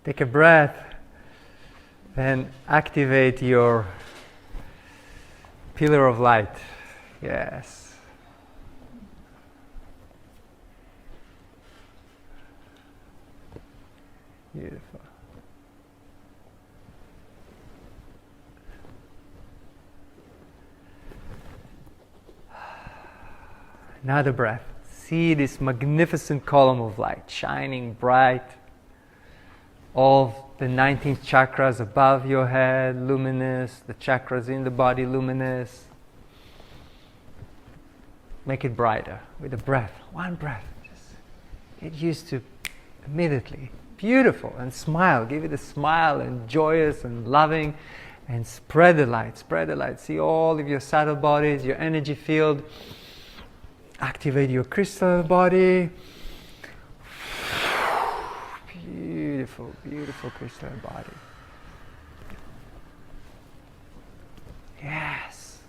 Take a breath and activate your pillar of light. Yes. Beautiful. Another breath. See this magnificent column of light shining bright. All the 19 chakras above your head, luminous. The chakras in the body, luminous. Make it brighter with a breath. One breath. Just get used to immediately. Beautiful. And smile. Give it a smile and joyous and loving. And spread the light. Spread the light. See all of your subtle bodies, your energy field. Activate your crystal body. Beautiful, beautiful crystal body. Yes.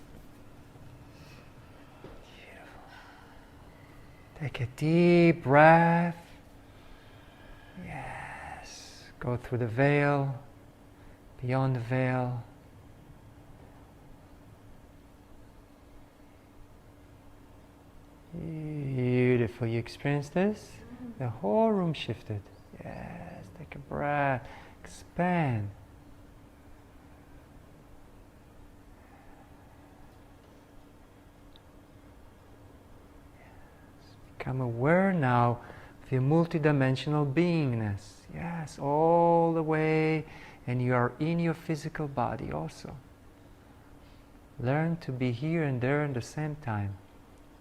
Beautiful. Take a deep breath. Yes. Go through the veil, beyond the veil. Beautiful. You experienced this? The whole room shifted. Yes. Take a breath. Expand. Yes. Become aware now of your multidimensional beingness. Yes. All the way. And you are in your physical body also. Learn to be here and there at the same time.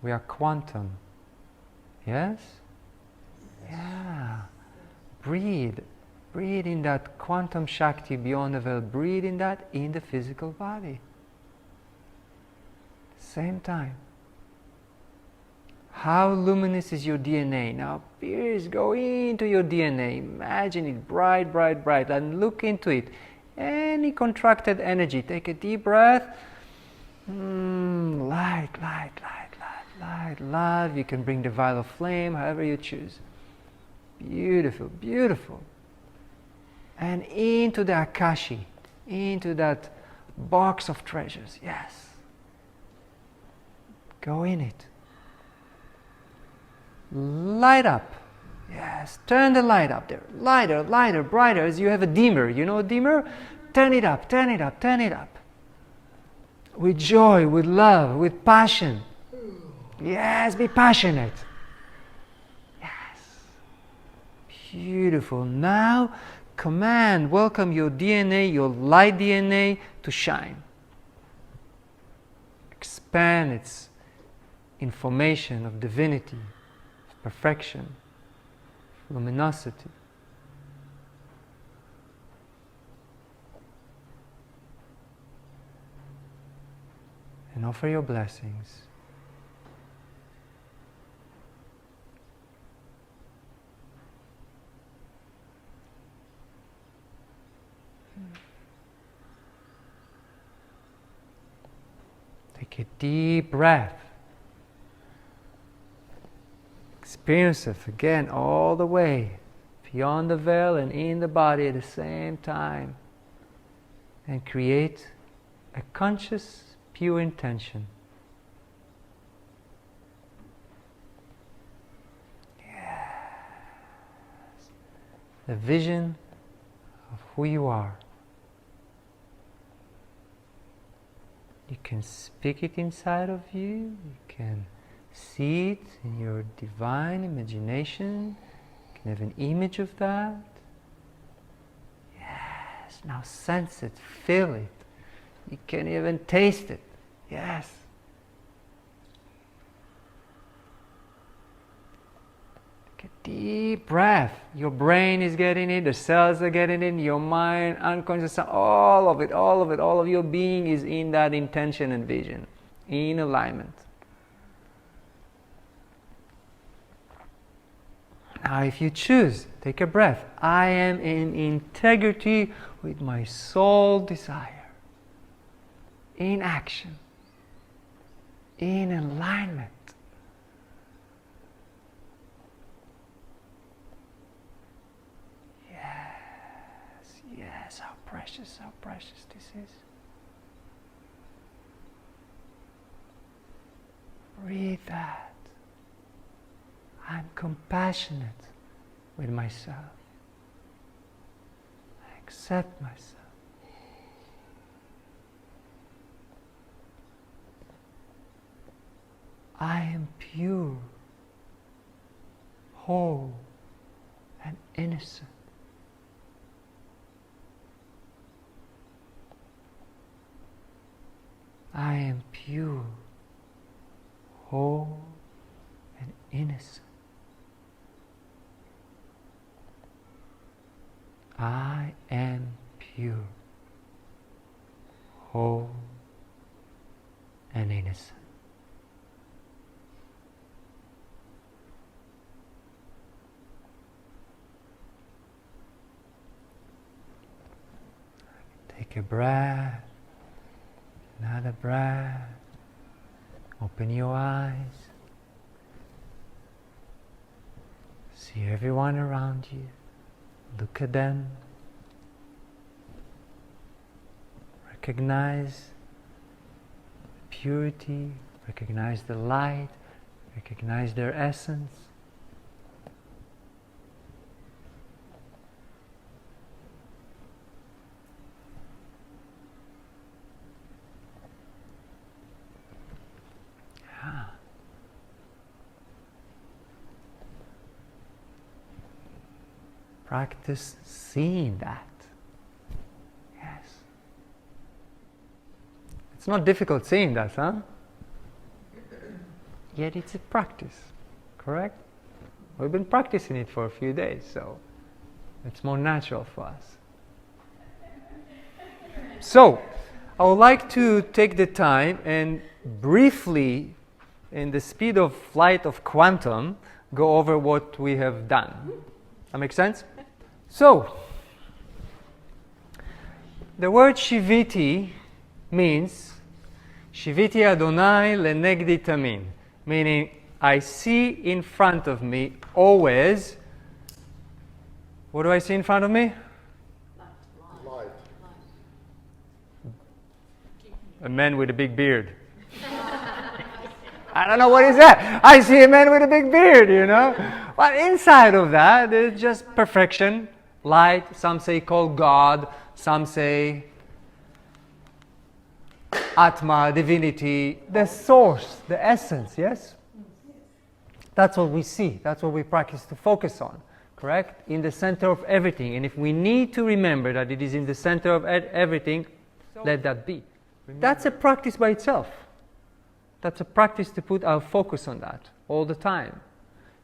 We are quantum. Yes? Yeah. Breathe. Breathe in that quantum Shakti beyond the veil. Breathe in that in the physical body. Same time. How luminous is your DNA? Now, please go into your DNA. Imagine it bright, bright, bright. And look into it. Any contracted energy. Take a deep breath. Light, light, light, light, light, love. You can bring the vial of flame, however you choose. Beautiful, beautiful. And into the Akashi, into that box of treasures. Yes. Go in it. Light up. Yes. Turn the light up there. Lighter, lighter, brighter. As you have a dimmer. You know a dimmer? Turn it up, turn it up, turn it up. With joy, with love, with passion. Yes, be passionate. Yes. Beautiful. Now, command, welcome your DNA, your light DNA to shine. Expand its information of divinity, of perfection, of luminosity. And offer your blessings. Take a deep breath. Experience it again all the way, beyond the veil and in the body at the same time. And create a conscious, pure intention. Yes. The vision of who you are. You can speak it inside of you. You can see it in your divine imagination. You can have an image of that. Yes. Now sense it, feel it. You can even taste it. Yes. Take a deep breath. Your brain is getting it, the cells are getting it, your mind, unconscious, all of it, all of it, all of your being is in that intention and vision, in alignment. Now if you choose, take a breath. I am in integrity with my soul desire. In action, in alignment. Yes. how precious this is. Read that. I'm compassionate with myself. I accept myself. I am pure, whole, and innocent. I am pure, whole, and innocent. I am pure, whole, and innocent. Take a breath, another breath. Open your eyes. See everyone around you. Look at them. Recognize the purity, recognize the light, recognize their essence. Practice seeing that. Yes. It's not difficult seeing that, huh? Yet it's a practice, correct? We've been practicing it for a few days, so it's more natural for us. So, I would like to take the time and briefly, in the speed of flight of quantum, go over what we have done. That makes sense? So, the word Shiviti means Shiviti Adonai lenegdi tamin, meaning I see in front of me always. What do I see in front of me? Light. A man with a big beard. I don't know what is that. I see a man with a big beard, you know. But inside of that, there's just perfection, light. Some say called God. Some say Atma, divinity, the source, the essence, yes? That's what we see. That's what we practice to focus on, correct? In the center of everything. And if we need to remember that it is in the center of everything, let that be. That's a practice by itself. That's a practice to put our focus on that all the time.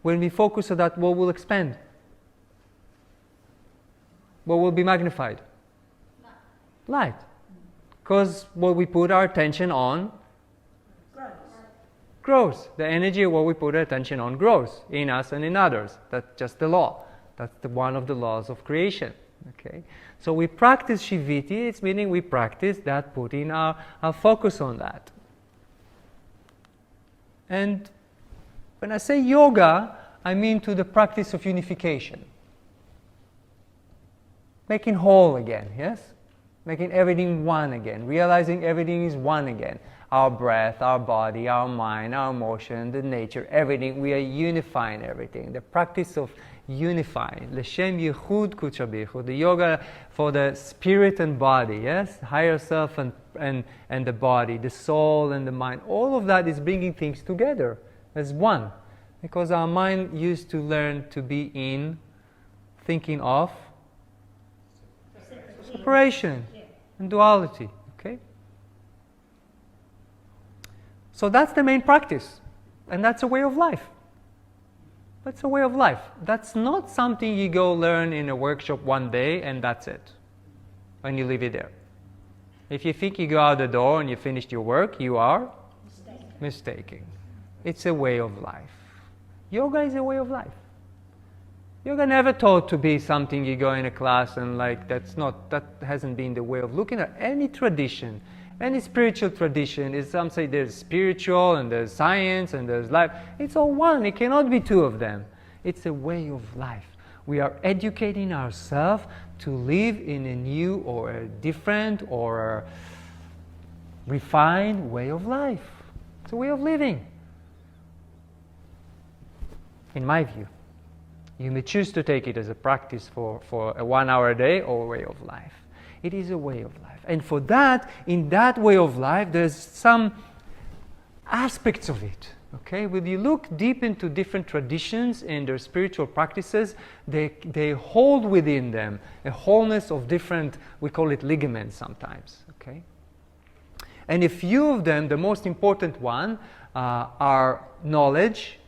When we focus on that, what will expand? What will be magnified? Light. Because what we put our attention on grows. The energy of what we put our attention on grows in us and in others. That's just the law. That's one of the laws of creation. Okay? So we practice Shiviti, it's meaning we practice that, putting our focus on that. And when I say yoga, I mean to the practice of unification. Making whole again, yes? Making everything one again. Realizing everything is one again. Our breath, our body, our mind, our emotion, the nature, everything. We are unifying everything. The practice of unifying. L'shem yichud kudsha b'ichud. The yoga for the spirit and body, yes? Higher self and the body, the soul and the mind. All of that is bringing things together as one. Because our mind used to learn to be in thinking of separation and duality. Okay? So that's the main practice. And that's a way of life. That's a way of life. That's not something you go learn in a workshop one day and that's it. And you leave it there. If you think you go out the door and you finished your work, you are mistaken. It's a way of life. Yoga is a way of life. Yoga never taught to be something you go in a class and like that hasn't been the way of looking at any tradition. Any spiritual tradition is, some say there's spiritual and there's science and there's life. It's all one. It cannot be two of them. It's a way of life. We are educating ourselves to live in a new or a different or a refined way of life. It's a way of living. In my view, you may choose to take it as a practice for a 1 hour a day or a way of life. It is a way of life. And for that, in that way of life, there's some aspects of it. Okay? When you look deep into different traditions and their spiritual practices, they hold within them a wholeness of different, we call it ligaments sometimes. Okay? And a few of them, the most important one, are knowledge.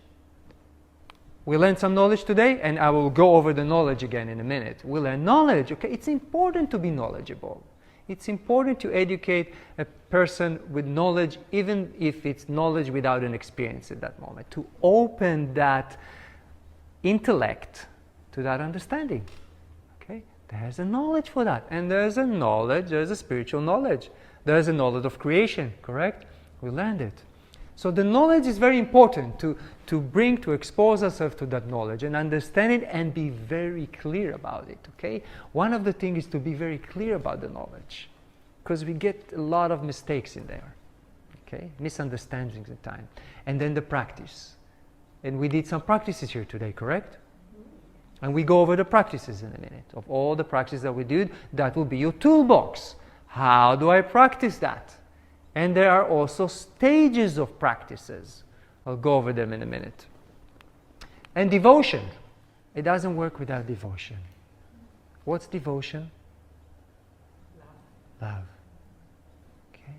We learned some knowledge today, and I will go over the knowledge again in a minute. We learn knowledge. Okay, it's important to be knowledgeable. It's important to educate a person with knowledge, even if it's knowledge without an experience at that moment, to open that intellect to that understanding. Okay, there's a knowledge for that, and there's a knowledge. There's a spiritual knowledge. There's a knowledge of creation. Correct? We learned it. So the knowledge is very important to bring, to expose ourselves to that knowledge and understand it and be very clear about it, okay? One of the things is to be very clear about the knowledge, because we get a lot of mistakes in there, okay? Misunderstandings at times. And then the practice. And we did some practices here today, correct? And we go over the practices in a minute. Of all the practices that we did, that will be your toolbox. How do I practice that? And there are also stages of practices. I'll go over them in a minute. And devotion. It doesn't work without devotion. What's devotion? Love. Okay?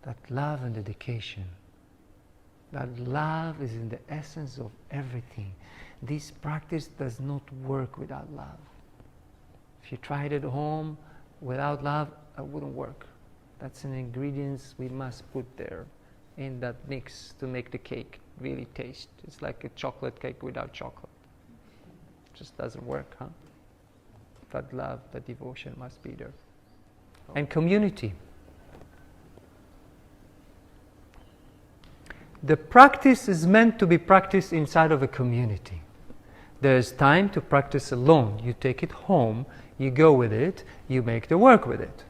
That love and dedication. That love is in the essence of everything. This practice does not work without love. If you try it at home without love, it wouldn't work. That's an ingredient we must put there in that mix to make the cake really taste. It's like a chocolate cake without chocolate. It just doesn't work, huh? That love, that devotion must be there. And community. The practice is meant to be practiced inside of a community. There's time to practice alone. You take it home, you go with it, you make the work with it.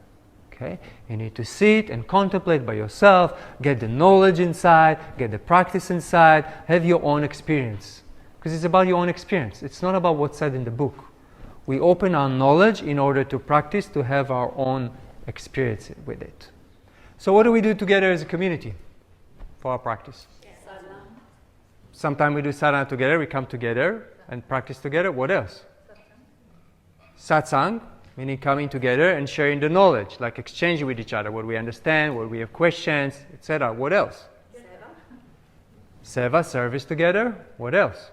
Okay? You need to sit and contemplate by yourself, get the knowledge inside, get the practice inside, have your own experience. Because it's about your own experience. It's not about what's said in the book. We open our knowledge in order to practice, to have our own experience with it. So what do we do together as a community for our practice? Sadhana. Sometimes we do sadhana together, we come together and practice together. What else? Satsang. Meaning coming together and sharing the knowledge, like exchanging with each other, what we understand, what we have questions, etc. What else? Seva, service together. What else?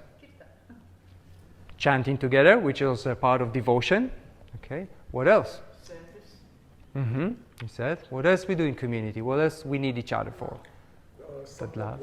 Chanting together, which is also a part of devotion. Okay. What else? Service. You said. What else we do in community? What else we need each other for? That love.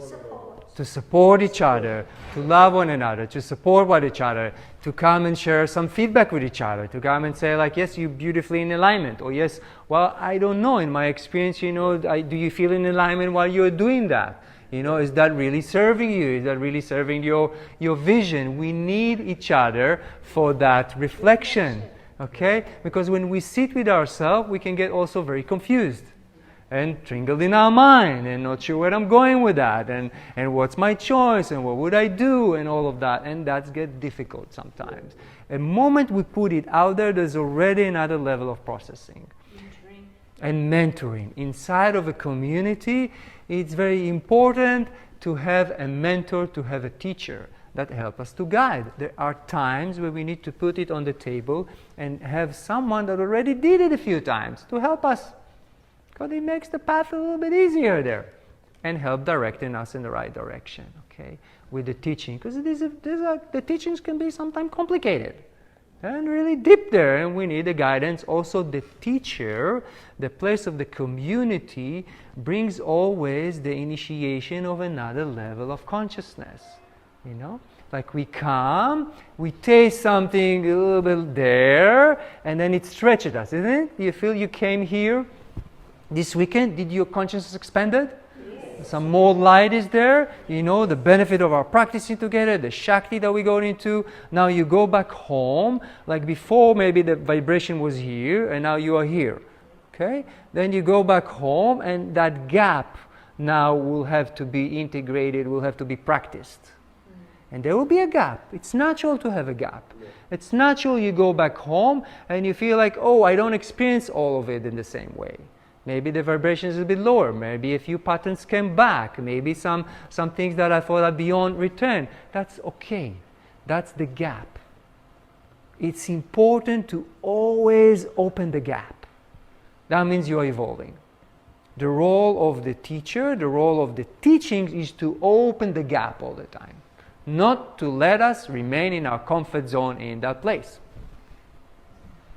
To support each other, to love one another, to support one each other, to come and share some feedback with each other, to come and say like, yes, you're beautifully in alignment, or yes, well, I don't know, in my experience, do you feel in alignment while you're doing that? Is that really serving you? Is that really serving your vision? We need each other for that reflection, okay? Because when we sit with ourselves, we can get also very confused and tringled in our mind and not sure where I'm going with that and what's my choice and what would I do and all of that, and that gets difficult sometimes. The moment we put it out there's already another level of processing. And mentoring. Inside of a community, it's very important to have a mentor, to have a teacher that help us to guide. There are times where we need to put it on the table and have someone that already did it a few times to help us. Because it makes the path a little bit easier there and help directing us in the right direction, okay, with the teaching. Because the teachings can be sometimes complicated and really deep there, and we need the guidance. Also, the teacher, the place of the community, brings always the initiation of another level of consciousness, Like we come, we taste something a little bit there, and then it stretches us, isn't it? Do you feel you came here this weekend? Did your consciousness expanded? Yes. some more light is there, the benefit of our practicing together, the Shakti that we go into. Now you go back home, like before maybe the vibration was here and now you are here. Okay? Then you go back home and that gap now will have to be integrated, will have to be practiced. And there will be a gap. It's natural to have a gap. It's natural you go back home and you feel like, oh, I don't experience all of it in the same way. Maybe the vibration is a bit lower. Maybe a few patterns came back. Maybe some things that I thought are beyond return. That's okay. That's the gap. It's important to always open the gap. That means you are evolving. The role of the teacher, the role of the teachings is to open the gap all the time. Not to let us remain in our comfort zone in that place.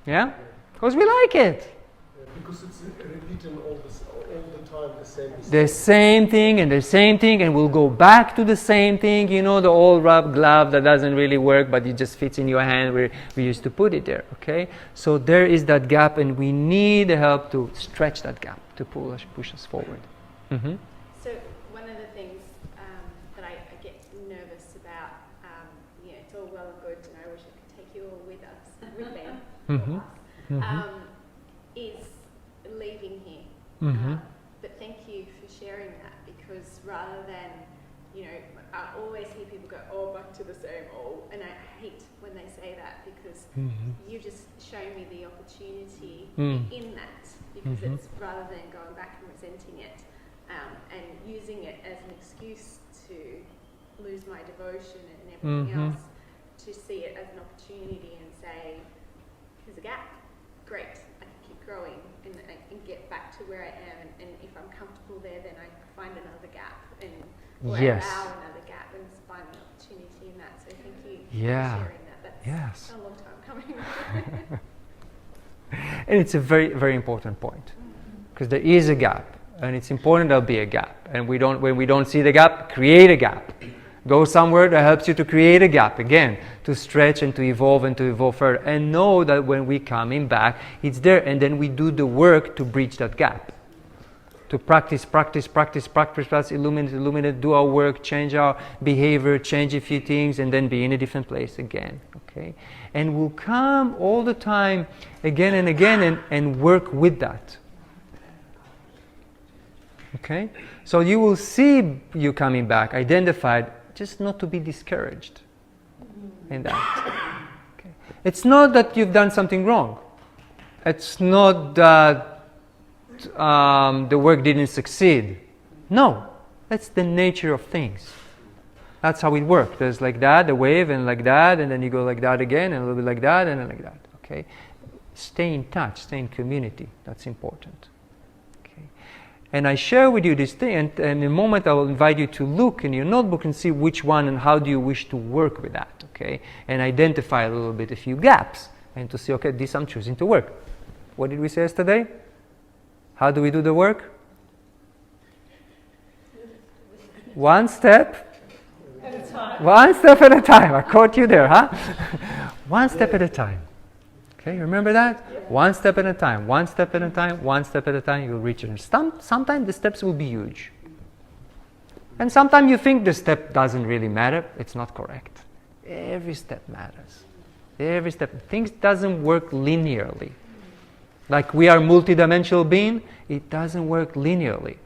Yeah? Because we like it. Because it's repeating all the time the same mistake. The same thing and the same thing, and we'll go back to the same thing. The old rub glove that doesn't really work, but it just fits in your hand where we used to put it there. Okay? So there is that gap, and we need the help to stretch that gap, to push us forward. Mm-hmm. So one of the things that I get nervous about, it's all well and good, and I wish I could take you all with me, Mm-hmm. or us, is leaving here. Mm-hmm. But thank you for sharing that, because rather than, I always hear people go, oh, back to the same old, and I hate when they say that, because you just show me the opportunity in that, because it's rather than going back and resenting it and using it as an excuse to lose my devotion and everything else, to see it as an opportunity and say, there's a gap, great, I can keep growing and get back to where I am, and if I'm comfortable there, then I find another gap and allow another gap and find an opportunity in that. So thank you for sharing that. That's a long time coming. And it's a very, very important point, because there is a gap, and it's important there'll be a gap. And when we don't see the gap, create a gap. Go somewhere that helps you to create a gap again, to stretch and to evolve further. And know that when we coming back, it's there, and then we do the work to bridge that gap. To practice, illuminate, do our work, change our behavior, change a few things, and then be in a different place again. Okay? And we'll come all the time, again and again, and work with that. Okay? So you will see you coming back, identified, just not to be discouraged in that. Okay. It's not that you've done something wrong. It's not that the work didn't succeed. No, that's the nature of things. That's how it works. There's like that, the wave, and like that, and then you go like that again, and a little bit like that, and then like that. Okay? Stay in touch, stay in community. That's important. And I share with you this thing, and in a moment I will invite you to look in your notebook and see which one and how do you wish to work with that, okay? And identify a little bit a few gaps, and to see, okay, this I'm choosing to work. What did we say yesterday? How do we do the work? One step at a time. One step at a time. I caught you there, huh? One step at a time. Okay, remember that? Yeah. One step at a time, one step at a time, one step at a time, you'll reach it. Sometimes the steps will be huge. And sometimes you think the step doesn't really matter. It's not correct. Every step matters. Every step. Things doesn't work linearly. Like we are multidimensional being, it doesn't work linearly.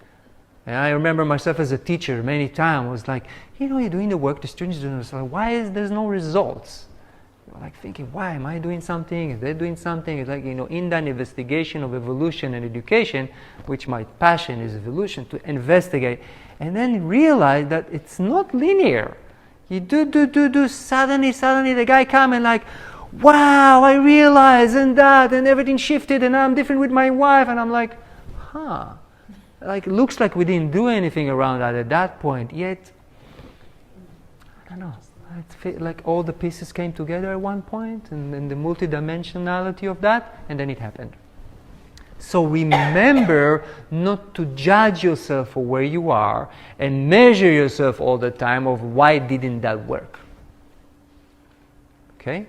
And I remember myself as a teacher many times was like, you're doing the work, the students are doing this. Like, why is there's no results? Like thinking, why am I doing something? Is they doing something? It's like, in that investigation of evolution and education, which my passion is evolution, to investigate, and then realize that it's not linear. You do, suddenly the guy come and like, wow, I realize, and that, and everything shifted, and I'm different with my wife, and I'm like, like it looks like we didn't do anything around that at that point, yet, I don't know. It's like all the pieces came together at one point, and the multidimensionality of that, and then it happened. So remember not to judge yourself for where you are and measure yourself all the time of why didn't that work. Okay?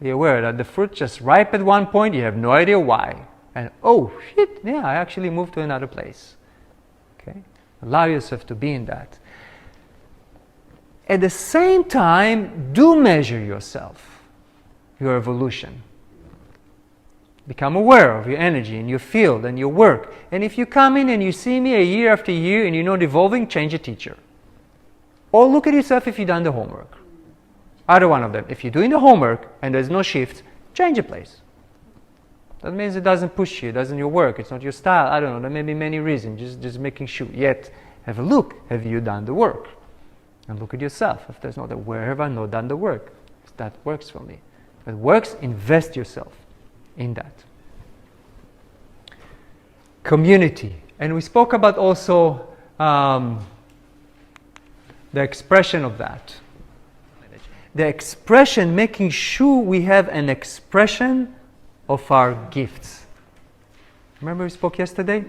Be aware that the fruit just ripe at one point, you have no idea why. And oh shit, yeah, I actually moved to another place. Okay? Allow yourself to be in that. At the same time, do measure yourself, your evolution. Become aware of your energy and your field and your work. And if you come in and you see me a year after year and you're not evolving, change a teacher. Or look at yourself if you've done the homework. Either one of them. If you're doing the homework and there's no shift, change a place. That means it doesn't push you, it doesn't your work, it's not your style. I don't know, there may be many reasons, just making sure. Yet, have a look. Have you done the work? And look at yourself. If there's not a where have I not done the work? If that works for me. If it works, invest yourself in that. Community. And we spoke about also the expression of that. The expression, making sure we have an expression of our gifts. Remember we spoke yesterday?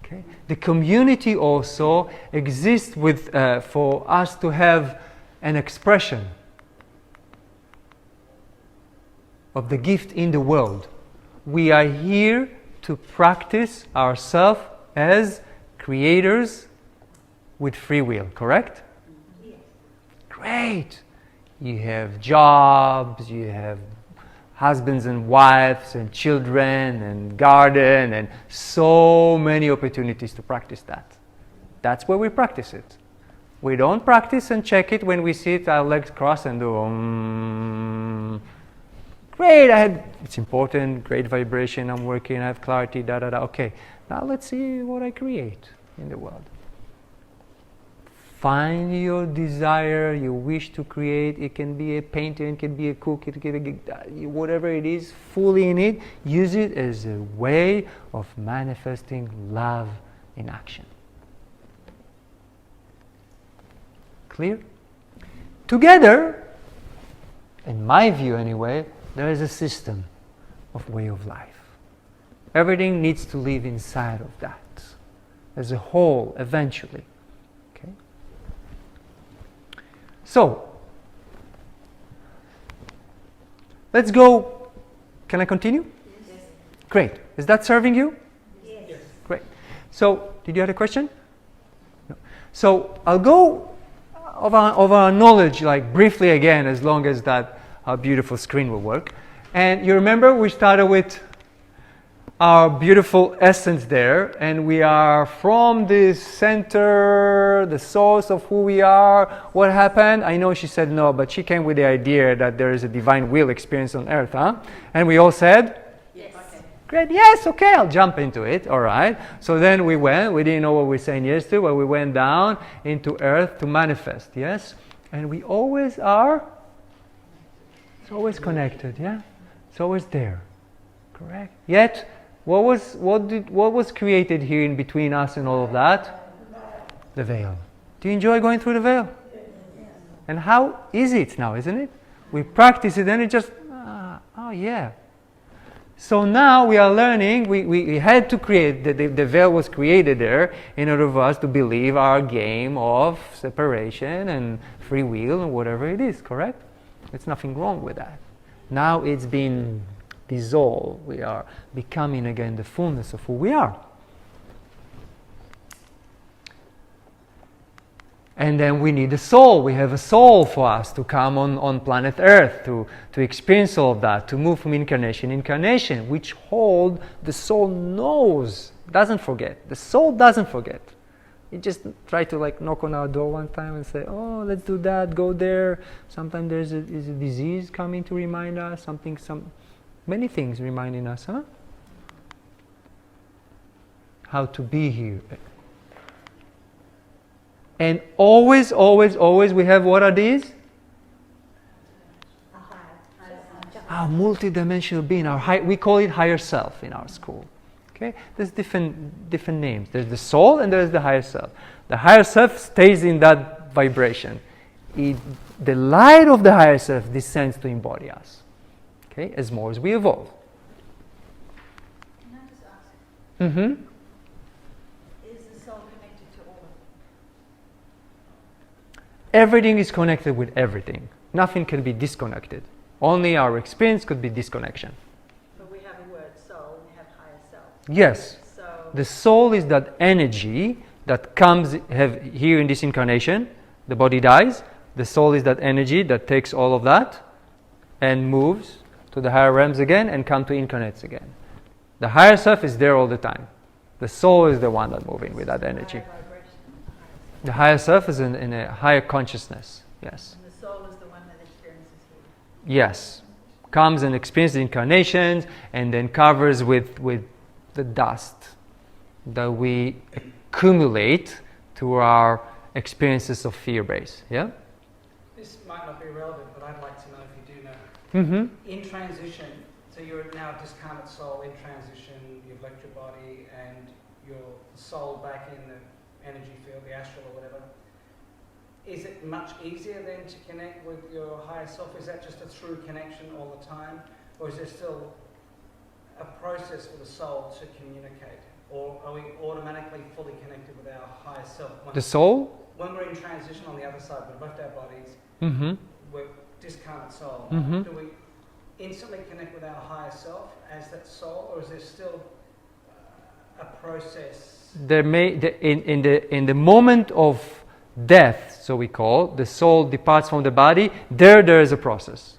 Okay. The community also exists with, for us to have an expression of the gift in the world. We are here to practice ourselves as creators with free will, correct? Yes. Great! You have jobs, you have husbands and wives and children and garden and so many opportunities to practice that. That's where we practice it. We don't practice and check it when we sit our legs crossed and do great, it's important, great vibration, I'm working, I have clarity, Okay, now let's see what I create in the world. Find your desire, your wish to create. It can be a painter, it can be a cook, it can be whatever it is, fully in it. Use it as a way of manifesting love in action. Clear? Together, in my view anyway, there is a system of way of life. Everything needs to live inside of that as a whole eventually. Okay? So, let's go. Can I continue? Yes. Great. Is that serving you? Yes. Great. So, did you have a question? No. So, I'll go over our knowledge like briefly again, as long as that our beautiful screen will work. And you remember we started with our beautiful essence there, and we are from the center, the source of who we are. What happened? I know she said no, but she came with the idea that there is a divine will experience on earth, huh? And we all said? Yes. Okay. Great, yes, okay, I'll jump into it, all right. So then we didn't know what we were saying yes to, but we went down into earth to manifest, yes? And we always are, it's always connected, yeah? It's always there, correct? Yet, what was created here in between us and all of that? The veil. Do you enjoy going through the veil? And how easy it's now, isn't it? We practice it and it just, oh yeah. So now we are learning, we had to create, the veil was created there in order for us to believe our game of separation and free will and whatever it is, correct? There's nothing wrong with that. Now it's been dissolved. We are becoming again the fullness of who we are. And then we need a soul. We have a soul for us to come on planet Earth, to experience all of that, to move from incarnation to incarnation, which hold the soul knows, doesn't forget. The soul doesn't forget. It just try to like knock on our door one time and say, oh, let's do that, go there. Sometimes there's a disease coming to remind us, many things reminding us, huh? How to be here. And always, always, always we have, what are these? Our multidimensional being, we call it higher self in our school. Okay? There's different names. There's the soul and there's the higher self. The higher self stays in that vibration. The light of the higher self descends to embody us. Okay? As more as we evolve. Can I just ask? Mm-hmm. Is the soul connected to all of them? Everything is connected with everything. Nothing can be disconnected. Only our experience could be disconnection. But we have a word soul, we have higher self. Yes. So The soul is that energy that comes here in this incarnation. The body dies. The soul is that energy that takes all of that and moves to the higher realms again and come to incarnates again. The higher self is there all the time. The soul is the one that's moving with that energy. The higher self is in a higher consciousness. Yes. And the soul is the one that experiences here. Yes. Comes and experiences incarnations and then covers with the dust that we accumulate through our experiences of fear base. Yeah? This might not be relevant, but I'd like to know if you do know. Mm-hmm. In transition, so you're now a discarnate soul in transition, you've left your body and your soul back in the energy field, the astral or whatever. Is it much easier then to connect with your higher self? Is that just a through connection all the time? Or is there still a process for the soul to communicate? Or are we automatically fully connected with our higher self? The soul? When we're in transition on the other side, we've left our bodies, Mm-hmm. we're discarnate soul. Mm-hmm. Do we instantly connect with our higher self as that soul, or is there still a process? In the moment of death, so we call, the soul departs from the body. There is a process.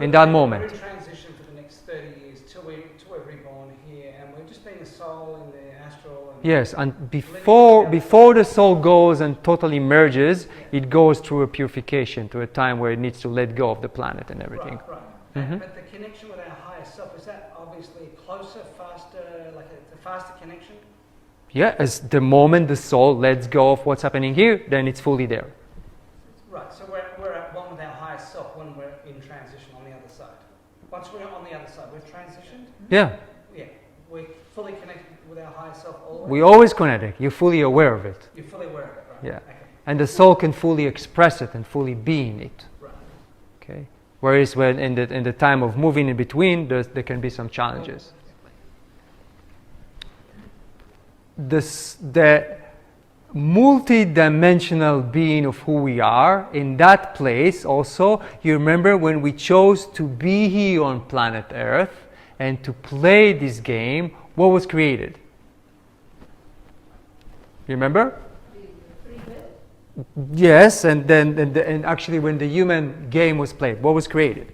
In that moment. We're in transition for the next 30 years till we're reborn here, and we're just being a soul in the astral. And Yes, and before the soul goes and totally merges, it goes through a purification, to a time where it needs to let go of the planet and everything. Right. Mm-hmm. But the connection with our higher self, is that obviously closer, faster, like a faster connection? Yeah, as the moment the soul lets go of what's happening here, then it's fully there. Right, so we're at one with our higher self when we're in transition on the other side. Once we're on the other side, we've transitioned? Yeah, Yeah, we're fully connected with our higher self always? we always connect it. You're fully aware of it. You're fully aware of it, right? Yeah. Okay. And the soul can fully express it and fully be in it. Right. Okay. Whereas when in the time of moving in between, there can be some challenges. The multi-dimensional being of who we are, in that place also, you remember when we chose to be here on planet Earth and to play this game, what was created? You remember? Yes, and actually when the human game was played, what was created?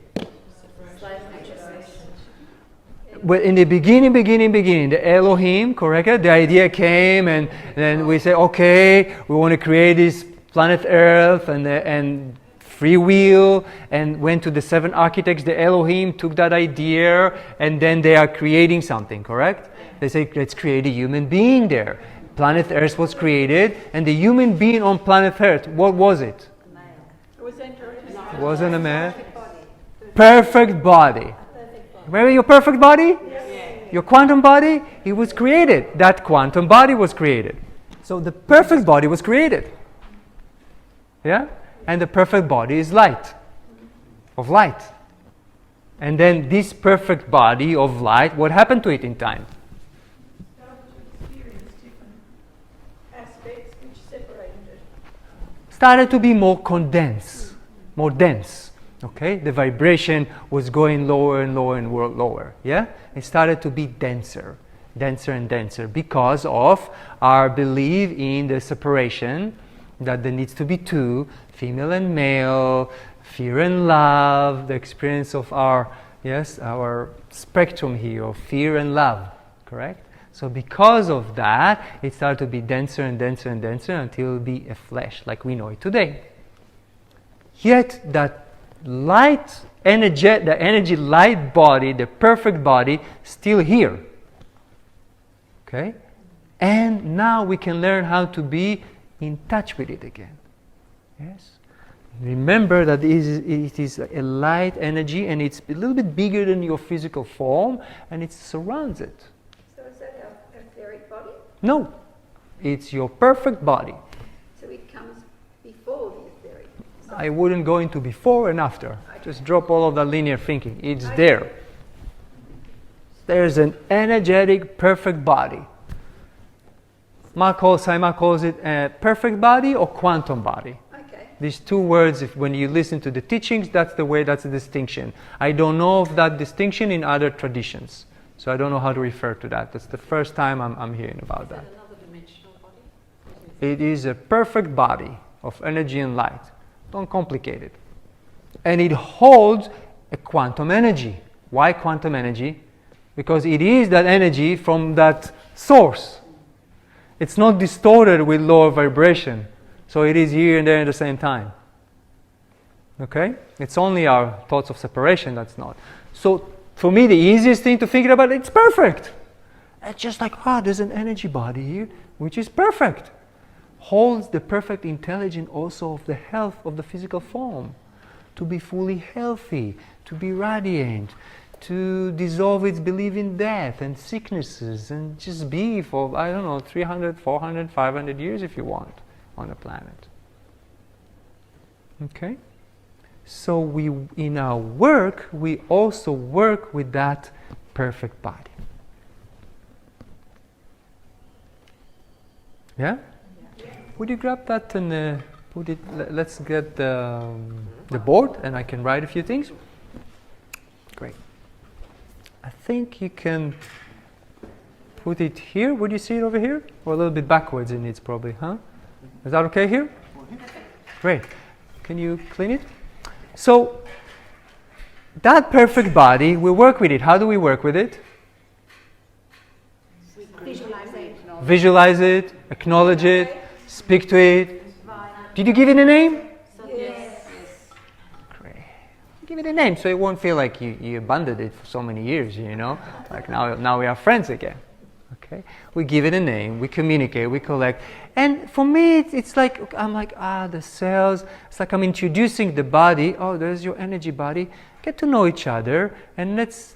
Well, in the beginning, the Elohim, correct? The idea came, and then we say, okay, we want to create this planet Earth, and free will, and went to the 7 architects. The Elohim took that idea, and then they are creating something, correct? They say, let's create a human being there. Planet Earth was created, and the human being on planet Earth, what was it? It wasn't a man. Perfect body. Remember your perfect body? Yes. Your quantum body? It was created. That quantum body was created. So the perfect body was created. Yeah? And the perfect body is light. Of light. And then this perfect body of light, what happened to it in time? Started to be more condensed. More dense. Okay, the vibration was going lower and lower and lower. Yeah, it started to be denser and denser because of our belief in the separation, that there needs to be 2, female and male, fear and love, the experience of our spectrum here of fear and love. Correct. So because of that, it started to be denser and denser and denser until it be a flesh like we know it today. Yet that light energy, the energy light body, the perfect body, still here. Okay? And now we can learn how to be in touch with it again. Yes? Remember that it is a light energy, and it's a little bit bigger than your physical form, and it surrounds it. So is that our etheric body? No. It's your perfect body. So it comes before the etheric. I wouldn't go into before and after. Just drop all of that linear thinking. It's there. There's an energetic, perfect body. Saima calls it a perfect body or quantum body. Okay. These 2 words, when you listen to the teachings, that's the distinction. I don't know of that distinction in other traditions. So I don't know how to refer to that. That's the first time I'm hearing about that. Another dimensional body? It is a perfect body of energy and light. Don't complicate it. And it holds a quantum energy. Why quantum energy? Because it is that energy from that source. It's not distorted with lower vibration. So it is here and there at the same time. Okay? It's only our thoughts of separation that's not. So for me, the easiest thing to think about, it's perfect. It's just like, there's an energy body here, which is perfect. Holds the perfect intelligence also of the health of the physical form. To be fully healthy, to be radiant, to dissolve its belief in death and sicknesses and just be for, 300, 400, 500 years if you want on the planet. Okay? So in our work, we also work with that perfect body. Yeah? Would you grab that and put it, let's get the board and I can write a few things. Great. I think you can put it here. Would you see it over here? Or a little bit backwards it needs probably, huh? Is that okay here? Great. Can you clean it? So, that perfect body, we work with it. How do we work with it? Visualize it, acknowledge it, speak to it. Did you give it a name? Yes. Great. Give it a name so it won't feel like you abandoned it for so many years, Like now we are friends again. Okay? We give it a name, we communicate, we collect. And for me, it's like, I'm like, the cells. It's like I'm introducing the body. Oh, there's your energy body. Get to know each other and let's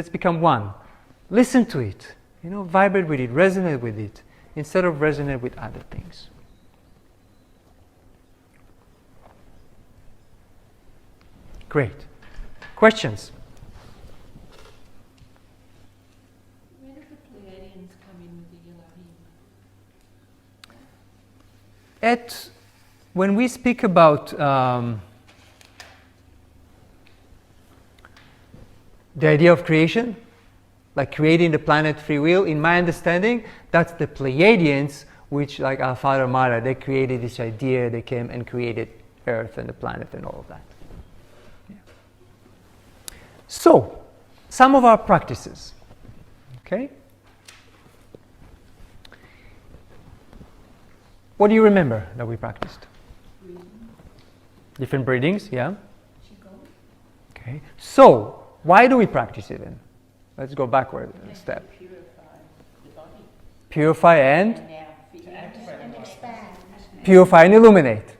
become one. Listen to it. Vibrate with it, resonate with it, instead of resonate with other things. Great. Questions? Where do the Pleiadians come in with the Elohim? When we speak about the idea of creation, like creating the planet free will, in my understanding, that's the Pleiadians, which, like our father Mara, they created this idea, they came and created Earth and the planet and all of that. Yeah. So, some of our practices, okay? What do you remember that we practiced? Different breathings, yeah? Okay. So, why do we practice it then? Let's go backward a step. Purify and expand. Purify and illuminate.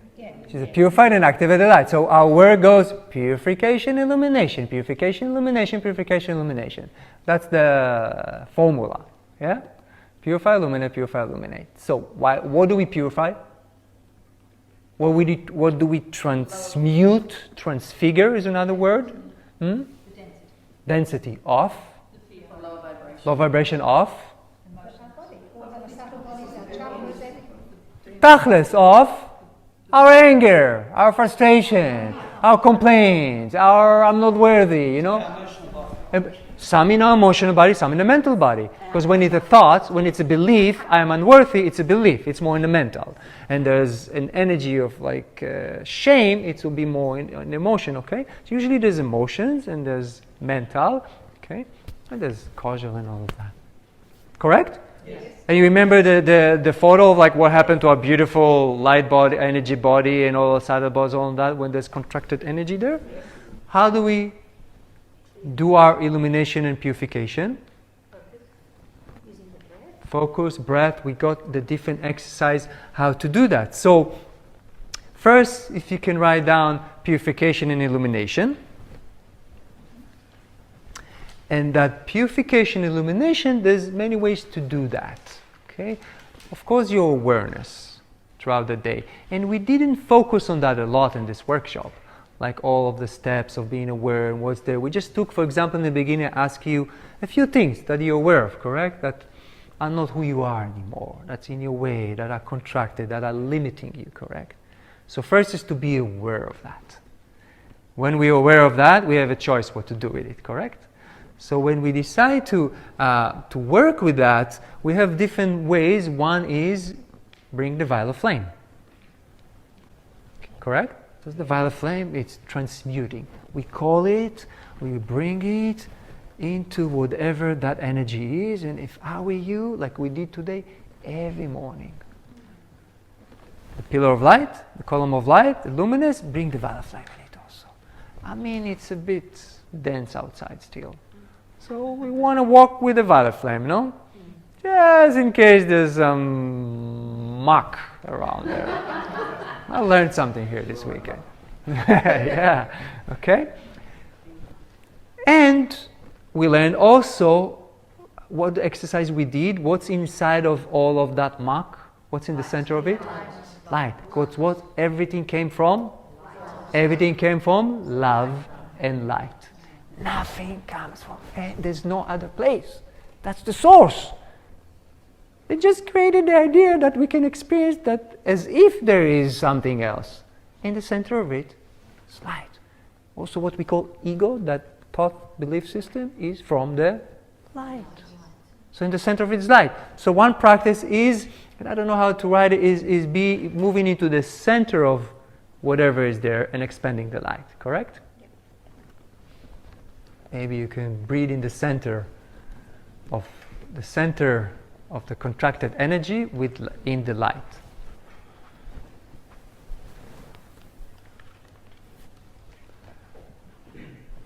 She's a purified and activated light. So our word goes purification, illumination, purification, illumination, purification, illumination. That's the formula. Yeah? Purify, illuminate, purify, illuminate. So what do we purify? What do we transmute? Transfigure is another word. Density of. Low vibration of. Tachlis of our anger, our frustration, our complaints, our I'm not worthy, Some in our emotional body, some in the mental body. Because when it's a thought, when it's a belief, I am unworthy, it's a belief. It's more in the mental. And there's an energy of shame, it will be more in emotion, okay? So usually there's emotions and there's mental, okay? And there's causal and all of that. Correct? Yes. And you remember the photo of what happened to our beautiful light body, energy body, and all the subtle bodies, all of that, when there's contracted energy there? Yes. How do we do our illumination and purification? Focus, breath. We got the different exercise how to do that. So, first, if you can write down purification and illumination. And that purification, illumination, there's many ways to do that. Okay? Of course, your awareness throughout the day. And we didn't focus on that a lot in this workshop. Like all of the steps of being aware and what's there. We just took, for example, in the beginning, I asked you a few things that you're aware of, correct? That are not who you are anymore. That's in your way, that are contracted, that are limiting you, correct? So first is to be aware of that. When we're aware of that, we have a choice what to do with it, correct? So when we decide to work with that, we have different ways. One is bring the violet flame. Correct? So the violet flame, it's transmuting. We call it, we bring it into whatever that energy is, and if I were you, like we did today, every morning. The pillar of light, the column of light, the luminous, bring the violet flame in it also. I mean, it's a bit dense outside still. So we want to walk with the violet flame, no? Just in case there's some muck around there. I learned something here this weekend. Yeah, okay? And we learned also what exercise we did, what's inside of all of that muck, what's in the center of it? Light. Because what everything came from? Everything came from love and light. Nothing comes from, there's no other place. That's the source. They just created the idea that we can experience that as if there is something else. In the center of it is light. Also what we call ego, that thought belief system, is from the light. So in the center of it is light. So one practice is, and I don't know how to write it, is be moving into the center of whatever is there and expanding the light, correct? Yep. Maybe you can breathe in the center of the contracted energy in the light.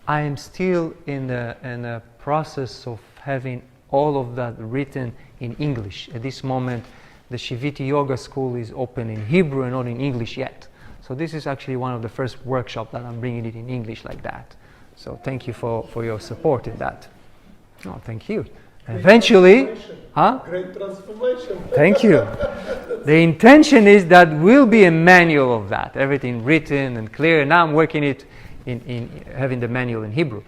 I am still in the process of having all of that written in English. At this moment, the Shiviti Yoga school is open in Hebrew and not in English yet. So this is actually one of the first workshops that I'm bringing it in English like that. So thank you for your support in that. Oh, thank you. Eventually, Great transformation. Thank you. The intention is that will be a manual of that, everything written and clear. Now I'm working it in having the manual in Hebrew.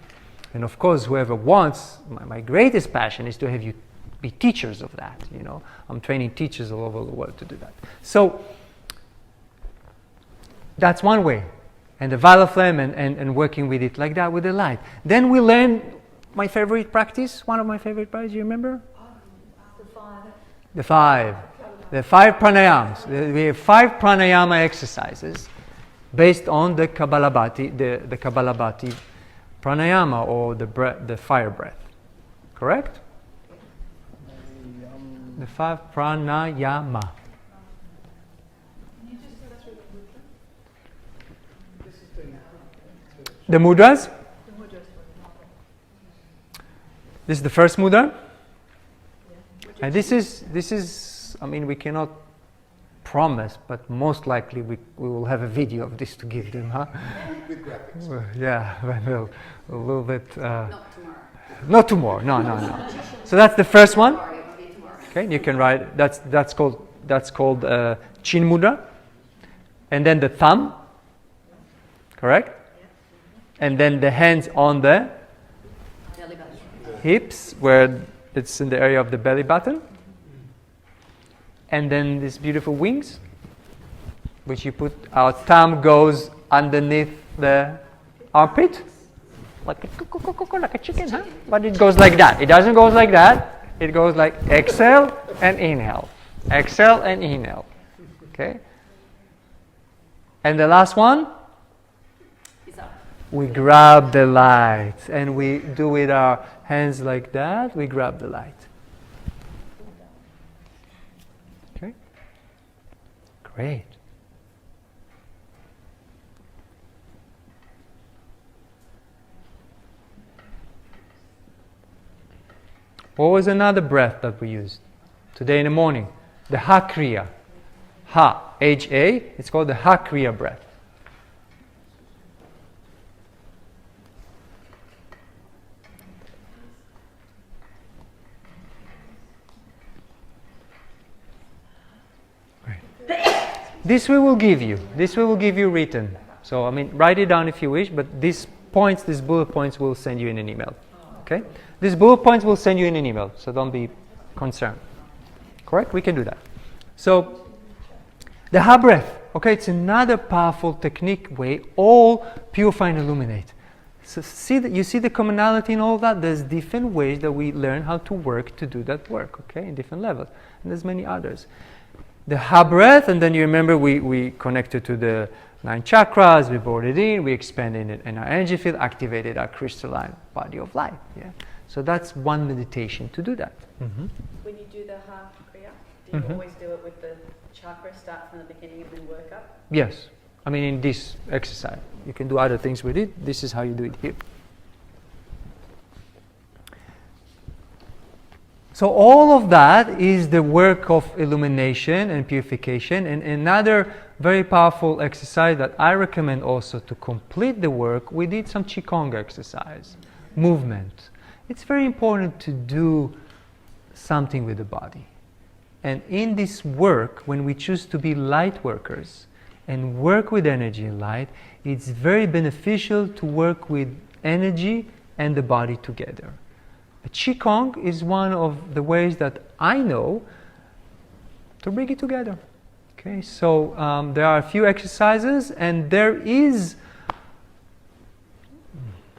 And of course, whoever wants, my greatest passion is to have you be teachers of that. You know, I'm training teachers all over the world to do that. So that's one way, and the violet flame and working with it like that with the light. Then we learn my favorite practice. One of my favorite practices. You remember? The five pranayams. We have 5 pranayama exercises based on the Kabbalabhati, the Kabbalabhati pranayama, or the fire breath. Correct? The 5 pranayama. The mudras. This is the first mudra. And this is, I mean, we cannot promise, but most likely we will have a video of this to give them, huh? With graphics. Yeah, well, a little bit. Not tomorrow. Not tomorrow. No. So that's the first one. Okay, you can write. That's called chin mudra, and then the thumb. Correct. And then the hands on the hips, where it's in the area of the belly button. And then these beautiful wings, which you put, our thumb goes underneath the armpit, like a chicken, huh? But it goes like that. It doesn't go like that. It goes like exhale and inhale. Exhale and inhale. Okay? And the last one, we grab the light, and we do with our hands like that. We grab the light. Okay? Great. What was another breath that we used today in the morning? The Ha Kriya. Ha, H-A. It's called the Ha Kriya breath. This we will give you. This we will give you written. So, I mean, write it down if you wish, but these bullet points will send you in an email. Okay? These bullet points will send you in an email, so don't be concerned. Correct? We can do that. So, the Ha breath. Okay, it's another powerful technique way, all purify and illuminate. So you see the commonality in all that? There's different ways that we learn how to work to do that work, okay, in different levels. And there's many others. the ha breath, and then you remember we connected to the 9 chakras, we brought it in, we expanded it in our energy field, activated our crystalline body of light. Yeah. So that's one meditation to do that. Mm-hmm. When you do the ha kriya, do you always do it with the chakra, start from the beginning and then work up? Yes. I mean, in this exercise. You can do other things with it. This is how you do it here. So all of that is the work of illumination and purification. And another very powerful exercise that I recommend also to complete the work, we did some Qigong exercise, movement. It's very important to do something with the body. And in this work, when we choose to be light workers and work with energy and light, it's very beneficial to work with energy and the body together. Qigong is one of the ways that I know to bring it together. Okay, so there are a few exercises, and there is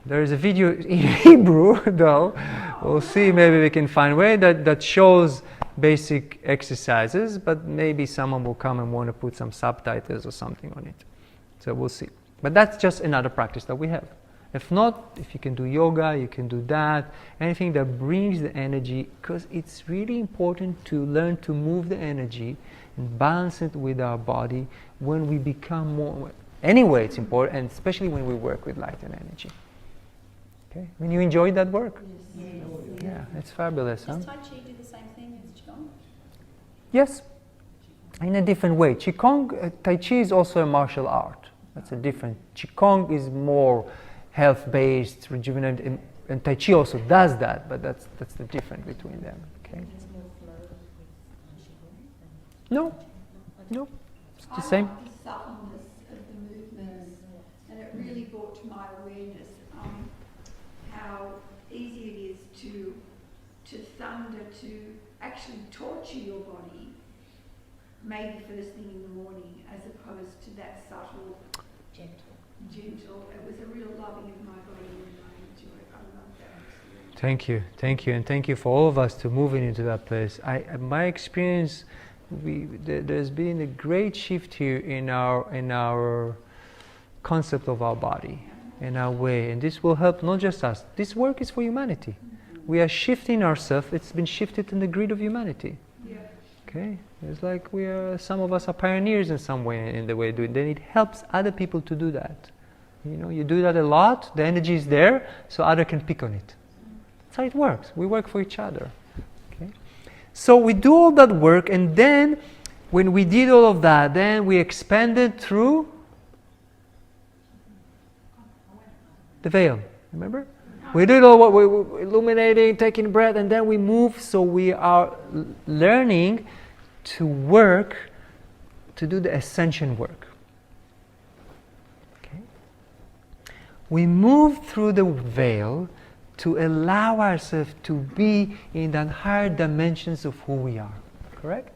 a video in Hebrew, though. We'll see, maybe we can find a way that shows basic exercises, but maybe someone will come and want to put some subtitles or something on it. So we'll see. But that's just another practice that we have. If not, if you can do yoga, you can do that, anything that brings the energy, because it's really important to learn to move the energy and balance it with our body when we become more. Anyway, it's important, and especially when we work with light and energy. Okay, when you enjoy that work. Yes. Yeah, it's fabulous, huh? Does Tai Chi do the same thing as Qigong? Yes, in a different way. Qigong, Tai Chi is also a martial art. That's a different. Qigong is more health-based, rejuvenated, and Tai Chi also does that, but that's the difference between them. Okay. No, it's the same. I like the suppleness of the movements, and it really brought to my awareness how easy it is to thunder, to actually torture your body, maybe first thing in the morning, as opposed to that subtle, gentle. It was a real loving of my body, and I enjoyed it. I love that experience. Thank you, and thank you for all of us to moving into that place. My experience, there's been a great shift here in our concept of our body, in our way, and this will help not just us. This work is for humanity. Mm-hmm. We are shifting ourselves. It's been shifted in the grid of humanity. Yeah. Okay, it's like some of us are pioneers in some way in the way we do it. Then it helps other people to do that. You do that a lot. The energy is there, so others can pick on it. That's how it works. We work for each other. Okay, so we do all that work, and then when we did all of that, then we expanded through the veil. Remember? We did all what we're illuminating, taking breath, and then we move. So we are learning to work, to do the ascension work. Okay? We move through the veil to allow ourselves to be in the higher dimensions of who we are. Correct?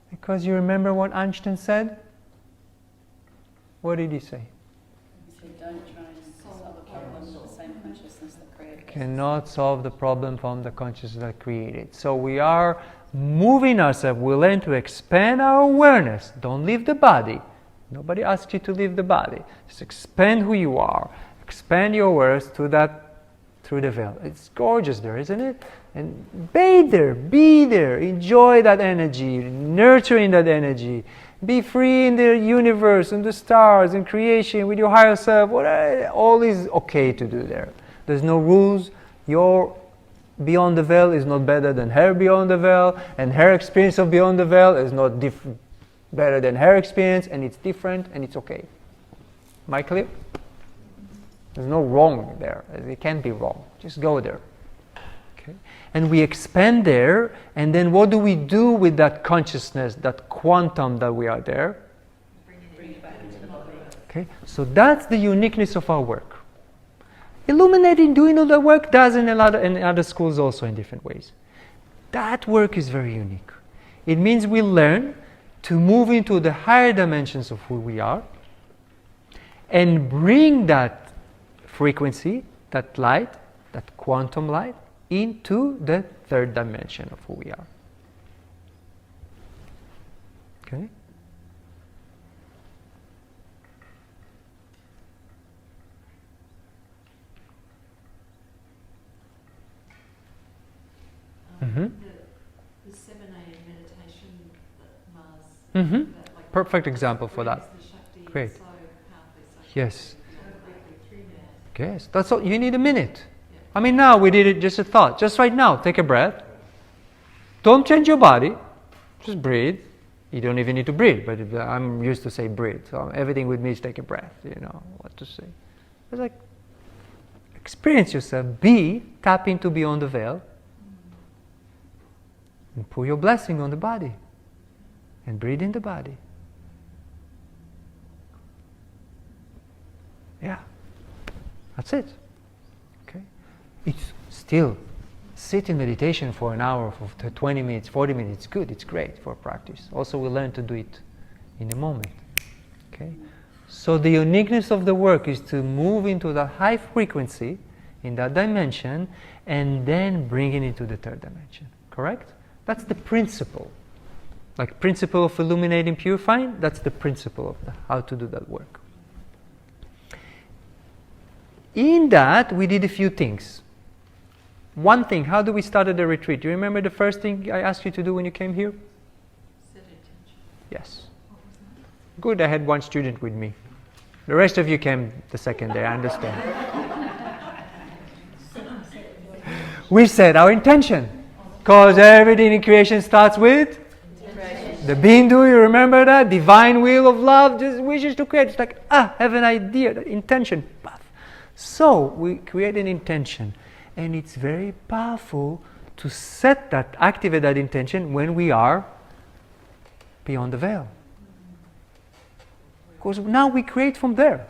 Because you remember what Einstein said? What did he say? He said, don't try and solve a problem with the same consciousness that created it. Cannot solve the problem from the consciousness that created. So we are moving ourselves. We learn to expand our awareness. Don't leave the body. Nobody asks you to leave the body. Just expand who you are. Expand your awareness through the veil. It's gorgeous there, isn't it? And bathe there, be there, enjoy that energy, nurturing that energy. Be free in the universe, in the stars, in creation, with your higher self. All is okay to do there. There's no rules. Your beyond the veil is not better than her beyond the veil, and her experience of beyond the veil is not better than her experience, and it's different, and it's okay. Am I clear? There's no wrong there. It can't be wrong. Just go there. Okay? And we expand there, and then what do we do with that consciousness, that quantum that we are there? Bring it back into the body. Okay? So that's the uniqueness of our work. Illuminating, doing all that work, does in other schools also in different ways. That work is very unique. It means we learn to move into the higher dimensions of who we are and bring that frequency that light, that quantum light, into the third dimension of who we are. Okay? The 7 a.m. meditation that Mars, Mm-hmm. that, like, Perfect example for that. brings the Shakti Great. so powerfully, so Yes. quickly through now. Yes, that's all. You need a minute. I mean, now we did it, just a thought. Just right now, take a breath. Don't change your body. Just breathe. You don't even need to breathe, but I'm used to say breathe. So everything with me is take a breath. You know what to say. It's like experience yourself. Tap into beyond the veil, and pour your blessing on the body, and breathe in the body. Yeah, that's it. Okay, it's still sit in meditation for an hour, for 20 minutes, 40 minutes. It's good. It's great for practice. Also, we learn to do it in the moment. Okay, so the uniqueness of the work is to move into the high frequency in that dimension, and then bring it into the third dimension. Correct? That's the principle. Like principle of illuminating, purifying. That's the principle of how to do that work. In that, we did a few things. One thing, how do we start the retreat? Do you remember the first thing I asked you to do when you came here? Set intention. Yes. Good, I had one student with me. The rest of you came the second day, I understand. We set our intention. Because everything in creation starts with the Bindu, you remember that? Divine will of love just wishes to create. It's like, have an idea, the intention. So we create an intention, and it's very powerful to set that, activate that intention when we are beyond the veil. Because now we create from there.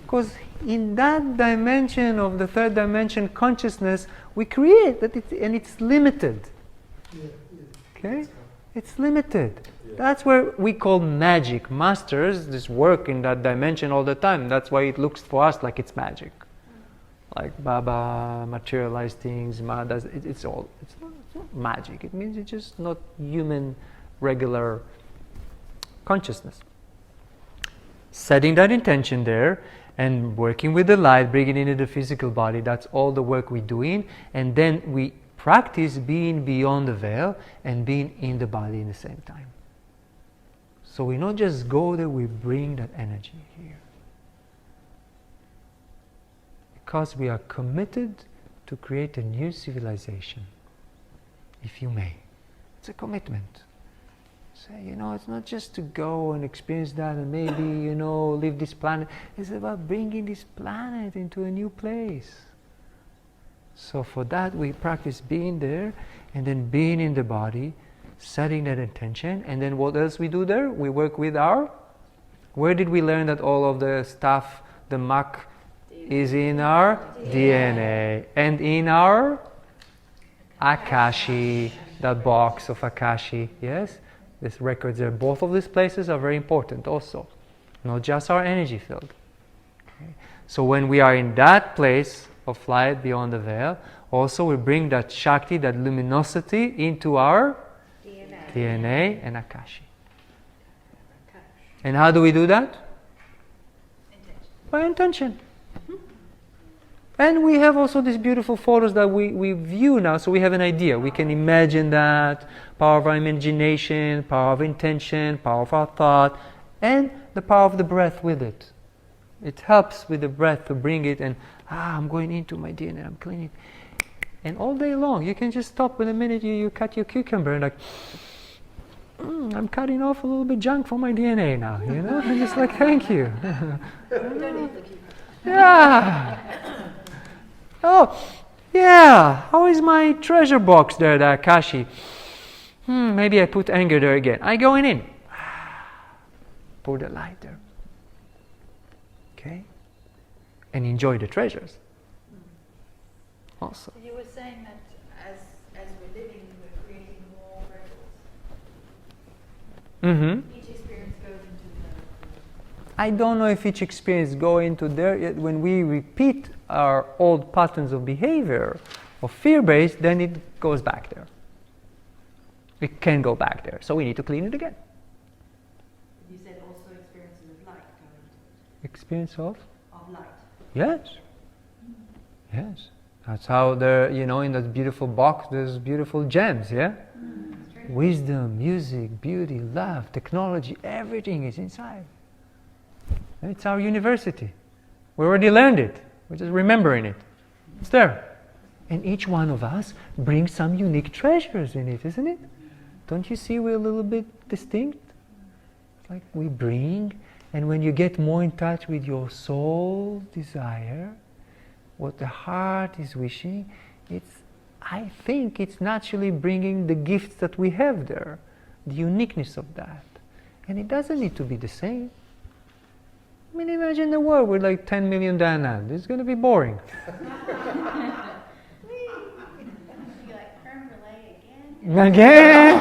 Because in that dimension of the third dimension consciousness, we create that, and it's limited. Okay? It's limited. That's where we call magic. Masters just work in that dimension all the time. That's why it looks for us like it's magic. Like Baba, materialized things, Madas, it's not magic. It means it's just not human, regular consciousness. Setting that intention there and working with the light, bringing it into the physical body, that's all the work we're doing. And then we practice being beyond the veil and being in the body in the same time. So we not just go there, we bring that energy here. Because we are committed to create a new civilization, if you may. It's a commitment. Say, it's not just to go and experience that and maybe, leave this planet. It's about bringing this planet into a new place. So for that we practice being there and then being in the body, setting that intention, and then what else we do there? We work with where did we learn that all of the stuff, the muck, is in our DNA and in our Akashi, that box of Akashi, yes? These records there, both of these places are very important also, not just our energy field. Okay? So when we are in that place of light beyond the veil, also we bring that Shakti, that luminosity into our DNA and Akashi. And how do we do that? By intention. And we have also these beautiful photos that we view now, so we have an idea. We can imagine that, power of our imagination, power of intention, power of our thought, and the power of the breath with it. It helps with the breath to bring it, and I'm going into my DNA, I'm cleaning. And all day long, you can just stop in a minute, you cut your cucumber, and like, I'm cutting off a little bit junk from my DNA now, I'm just like, thank you. Yeah. Oh, yeah. How is my treasure box there, the Akashi? Maybe I put anger there again. I go in. Pour the light there. Okay? And enjoy the treasures. Also. You were saying that as we're living, we're creating more records. Mm-hmm. Each experience goes into I don't know if each experience go into there, yet when we repeat our old patterns of behavior, of fear-based, then it goes back there. It can go back there, so we need to clean it again. You said also experiences of light go into Experience of? of light. Yes. Yes. That's how there, you know, in that beautiful box, there's beautiful gems, yeah? Wisdom, music, beauty, love, technology, everything is inside. It's our university. We already learned it. We're just remembering it. It's there. And each one of us brings some unique treasures in it, isn't it? Don't you see we're a little bit distinct? It's like we bring, and when you get more in touch with your soul desire, what the heart is wishing, I think it's naturally bringing the gifts that we have there, the uniqueness of that. And it doesn't need to be the same. I mean, imagine the world with like 10 million Dayanand. It's going to be boring. You're like creme brulee again. Again?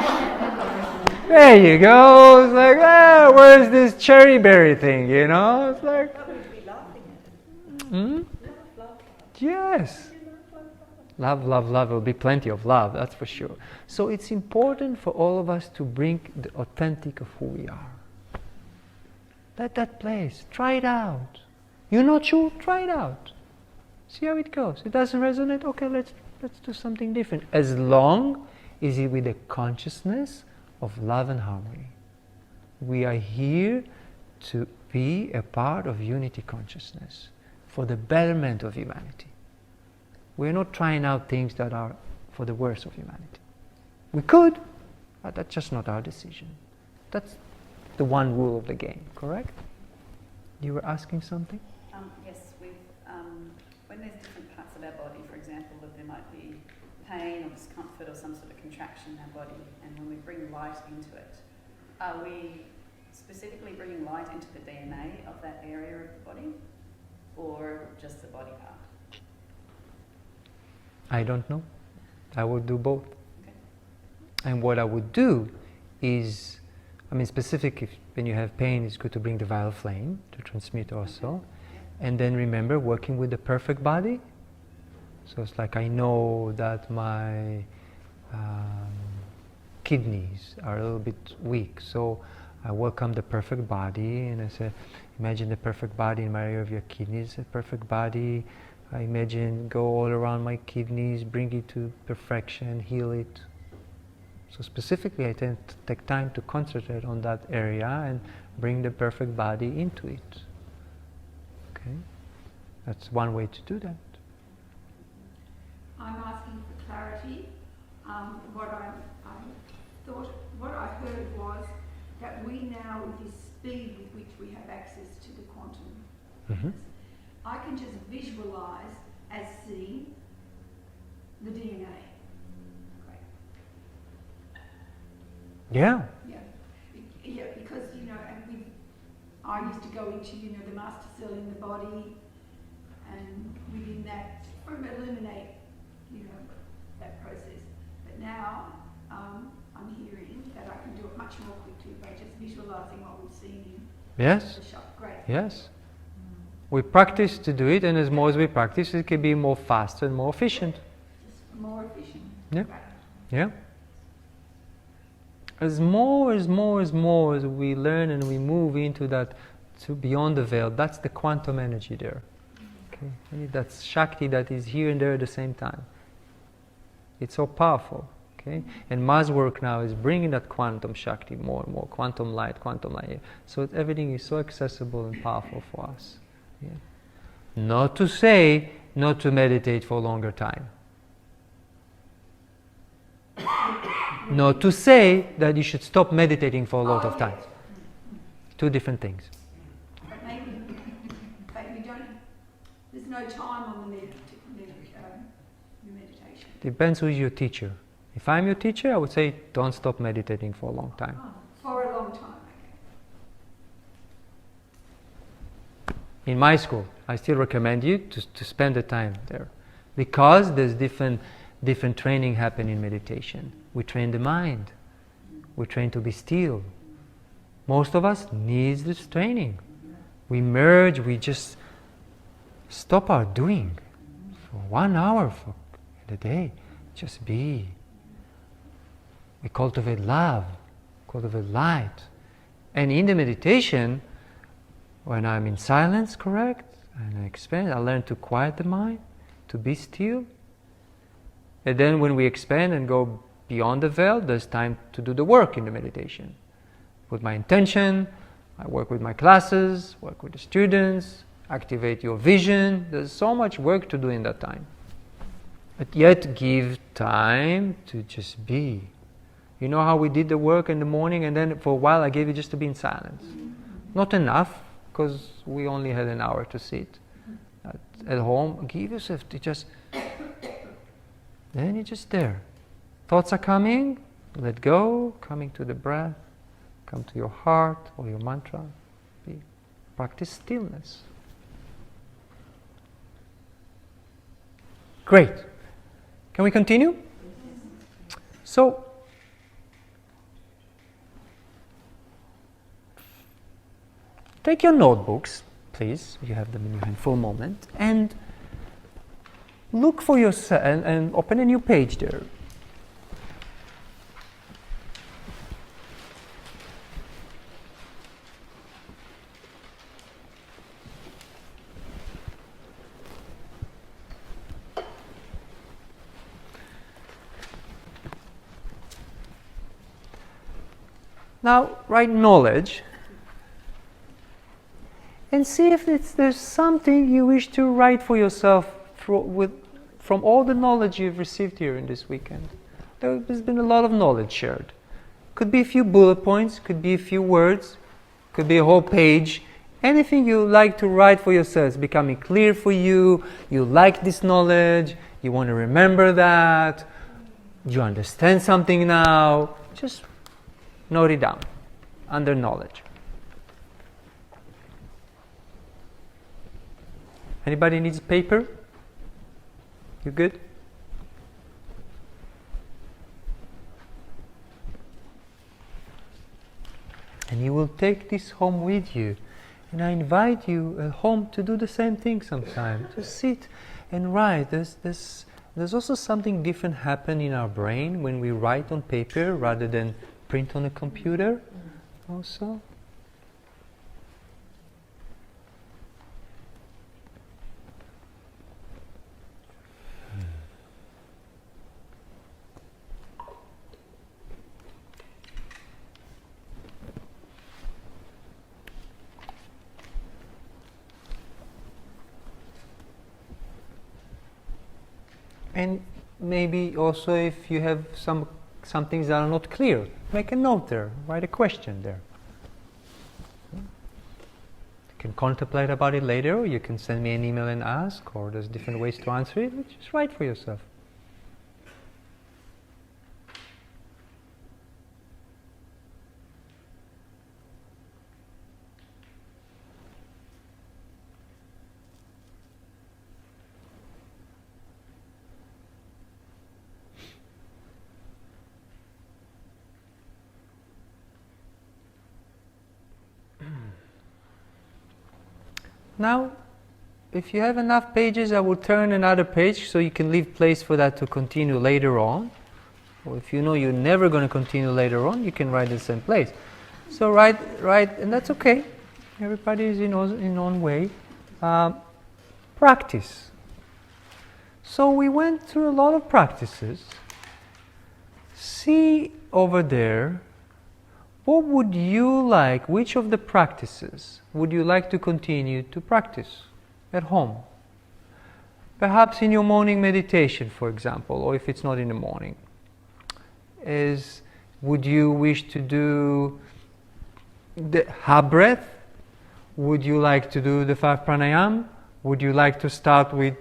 There you go. It's like, where's this cherry berry thing, you know? It's like... What would we be laughing at? Hmm? Love. Yes. Love, love, love. There will be plenty of love, that's for sure. So it's important for all of us to bring the authentic of who we are. Let that place. Try it out. You're not sure? Try it out. See how it goes. It doesn't resonate? Okay, let's do something different. As long as it's with the consciousness of love and harmony. We are here to be a part of unity consciousness for the betterment of humanity. We're not trying out things that are for the worse of humanity. We could, but that's just not our decision. That's the one rule of the game, correct? You were asking something? Yes, when there's different parts of our body, for example, that there might be pain or discomfort or some sort of contraction in our body, and when we bring light into it, are we specifically bringing light into the DNA of that area of the body, or just the body part? I don't know. I would do both. Okay. And what I would do is, specific, when you have pain, it's good to bring the violet flame to transmit also. And then remember, working with the perfect body. So it's like I know that my kidneys are a little bit weak. So I welcome the perfect body, and I say, imagine the perfect body in my area of your kidneys, a perfect body. I imagine go all around my kidneys, bring it to perfection, heal it. So specifically, I tend to take time to concentrate on that area and bring the perfect body into it. Okay, that's one way to do that. I'm asking for clarity. What I heard was that we now, with this speed with which we have access to the quantum, I can just visualize as seeing the DNA. Yeah. Yeah, because, and I used to go into, the master cell in the body, and within that, illuminate, that process. But now, I'm hearing that I can do it much more quickly by just visualizing what we've seen in Yes. the shot. Great. Yes. We practice to do it, and as more as we practice, it can be more faster and more efficient. Just more efficient. Yeah. Great. Yeah. As more as we learn and we move into that, to beyond the veil, that's the quantum energy there. Okay, that's Shakti that is here and there at the same time. It's so powerful. Okay, and Ma's work now is bringing that quantum Shakti more and more, quantum light. So everything is so accessible and powerful for us. Yeah. Not to say not to meditate for a longer time. Not to say that you should stop meditating for a lot of time. Two different things. But you don't, there's no time on the meditation. Depends who's your teacher. If I'm your teacher, I would say don't stop meditating for a long time. For a long time, okay. In my school, I still recommend you to spend the time there, because there's different training happen in meditation. We train the mind. We train to be still. Most of us needs this training. We merge, we just stop our doing for 1 hour for the day. Just be. We cultivate love, cultivate light. And in the meditation, when I'm in silence, correct, and I expand, I learn to quiet the mind, to be still. And then when we expand and go beyond the veil, there's time to do the work in the meditation. With my intention, I work with my classes, work with the students, activate your vision. There's so much work to do in that time. But yet give time to just be. You know how we did the work in the morning and then for a while I gave you just to be in silence. Not enough, because we only had an hour to sit. At home, give yourself to just, then you're just there. Thoughts are coming, let go, coming to the breath, come to your heart or your mantra. Practice stillness. Great. Can we continue? So, take your notebooks, please, you have them in your hand for a moment, and look for yourself, and open a new page there. Now, write knowledge. And see if there's something you wish to write for yourself from all the knowledge you've received here in this weekend. There's been a lot of knowledge shared. Could be a few bullet points, could be a few words, could be a whole page. Anything you like to write for yourself is becoming clear for you. You like this knowledge, you want to remember that, you understand something now. Just note it down under knowledge. Anybody needs paper? You good? And you will take this home with you. And I invite you at home to do the same thing sometime. Just sit and write. There's also something different happen in our brain when we write on paper rather than print on a computer. Also. And maybe also if you have some things that are not clear, make a note there, write a question there. You can contemplate about it later, or you can send me an email and ask, or there's different ways to answer it, but just write for yourself. Now, if you have enough pages, I will turn another page so you can leave place for that to continue later on. Or if you know you're never going to continue later on, you can write in the same place. So write, and that's okay. Everybody is in own way. Practice. So we went through a lot of practices. See over there, what would you like, which of the practices would you like to continue to practice at home? Perhaps in your morning meditation, for example, or if it's not in the morning. Would you wish to do the ha breath? Would you like to do the 5 pranayam? Would you like to start with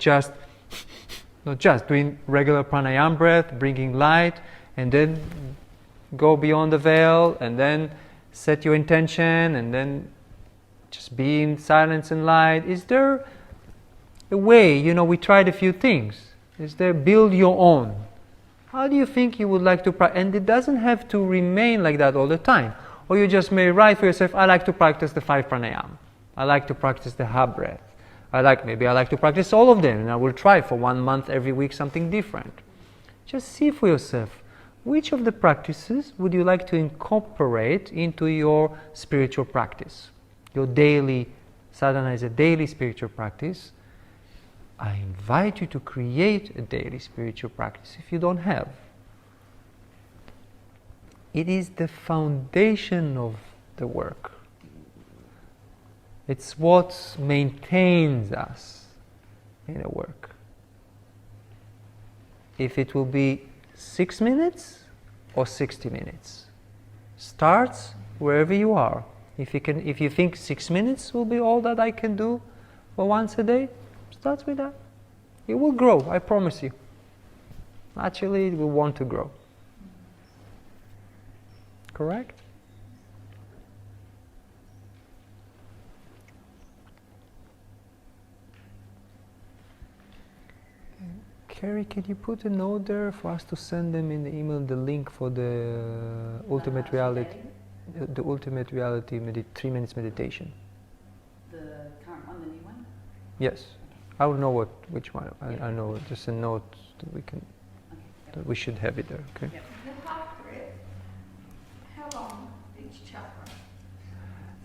not just doing regular pranayam breath, bringing light, and then go beyond the veil, and then set your intention, and then just be in silence and light? Is there a way, we tried a few things. Is there build your own? How do you think you would like to practice? And it doesn't have to remain like that all the time. Or you just may write for yourself, I like to practice the 5 pranayam. I like to practice the Ha breath. Maybe I like to practice all of them, and I will try for 1 month every week something different. Just see for yourself, which of the practices would you like to incorporate into your spiritual practice? Your daily sadhana is a daily spiritual practice. I invite you to create a daily spiritual practice if you don't have. It is the foundation of the work. It's what maintains us in a work. If it will be 6 minutes or 60 minutes, starts wherever you are. If you think 6 minutes will be all that I can do for once a day, start with that. It will grow, I promise you. Actually, it will want to grow. Correct? Carrie, can you put a note there for us to send them in the email the link for the ultimate reality, the ultimate reality 3 minutes meditation? The current one, the new one? Yes, I will know which one. I know just a note that we can, that we should have it there. Okay. Yep. The half breath, how long each chakra?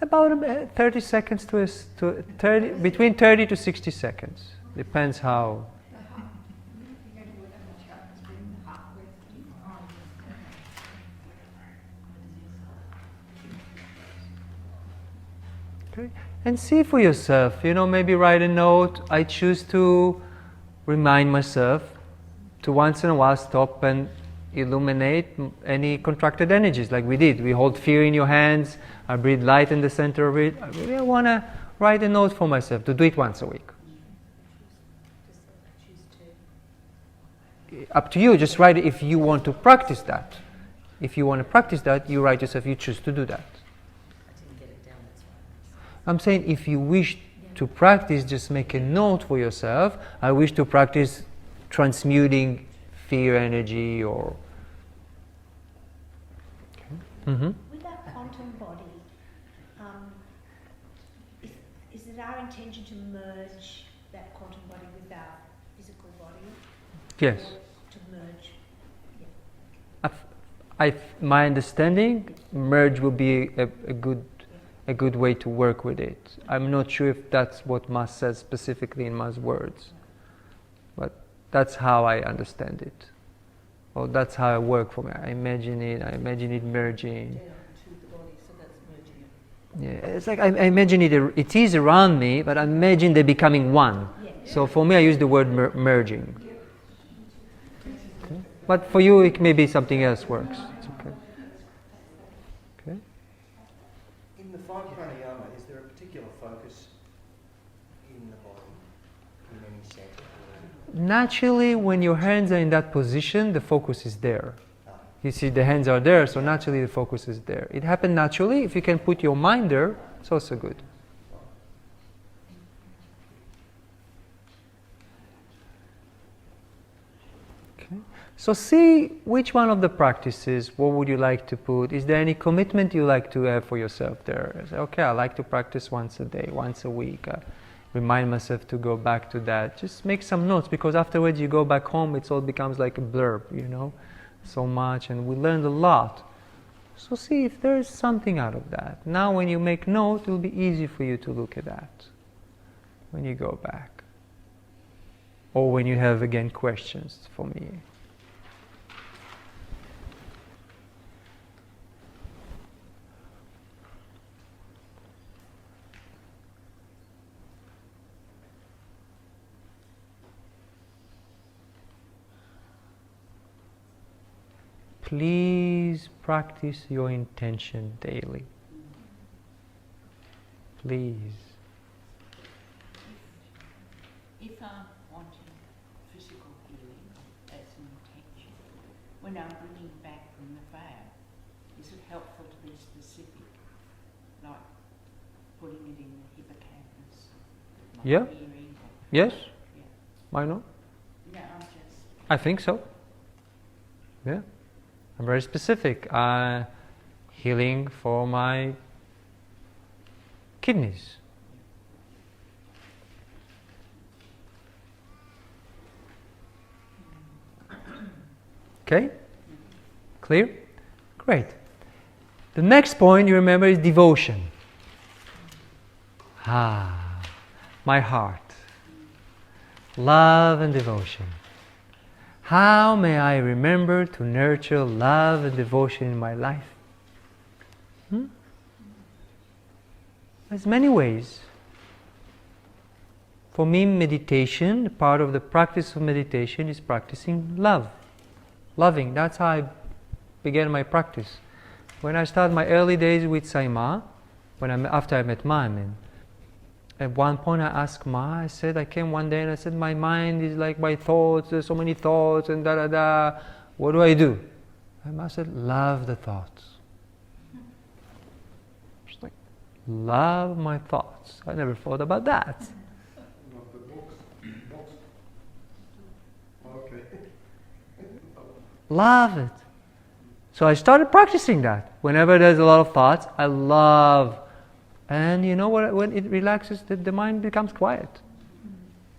About 30 seconds to 30, between 30 to 60 seconds. Depends how. The half. You're going to work on the chakras, bring the half breath in. Okay. And see for yourself, maybe write a note. I choose to remind myself to once in a while stop and illuminate any contracted energies like we did. We hold fear in your hands, I breathe light in the center of it. I really want to write a note for myself to do it once a week. Up to you, just write it if you want to practice that. If you want to practice that, you write yourself, you choose to do that. I'm saying if you wish to practice, just make a note for yourself. I wish to practice transmuting fear energy or... Okay. Mm-hmm. With that quantum body, is it our intention to merge that quantum body with our physical body? Yes. Or to merge? My understanding, merge will be a good way to work with it. I'm not sure if that's what Mas says specifically in Mas' words, but that's how I understand it. Or that's how it works for me. I imagine it merging. Yeah, it's like I imagine it is around me, but I imagine they're becoming one. So for me, I use the word merging. Okay. But for you, it maybe something else works. It's okay. Okay. In the 5 pranayama, is there a particular focus in the body, in any center? Naturally, when your hands are in that position, the focus is there. You see, the hands are there, so naturally the focus is there. It happens naturally. If you can put your mind there, it's also good. Okay. So see which one of the practices, what would you like to put? Is there any commitment you like to have for yourself there? Say, okay, I like to practice once a day, once a week. Remind myself to go back to that. Just make some notes, because afterwards you go back home, it all becomes like a blurb, so much, and we learned a lot. So see if there is something out of that. Now when you make note, it will be easy for you to look at that when you go back. Or when you have again questions for me. Please practice your intention daily. Please. If I'm wanting physical healing as an intention, when I'm bringing back from the veil, is it helpful to be specific, like putting it in the hippocampus? Yeah. Hearing, Yes? Yeah. Why not? No, I'm just... I think so. Yeah. I'm very specific. Healing for my kidneys. Okay? Clear? Great. The next point you remember is devotion. My heart. Love and devotion. How may I remember to nurture love and devotion in my life? There's many ways. For me, meditation, part of the practice of meditation is practicing love. Loving, that's how I began my practice. When I started my early days with Sai Ma, after I met Ma, at one point I asked Ma, I came one day and I said, my mind is like my thoughts, there's so many thoughts and da-da-da. What do I do? And Ma said, love the thoughts. She's like, love my thoughts. I never thought about that. Not the books. Okay. Love it. So I started practicing that. Whenever there's a lot of thoughts, I love. And you know what? When it relaxes, the mind becomes quiet.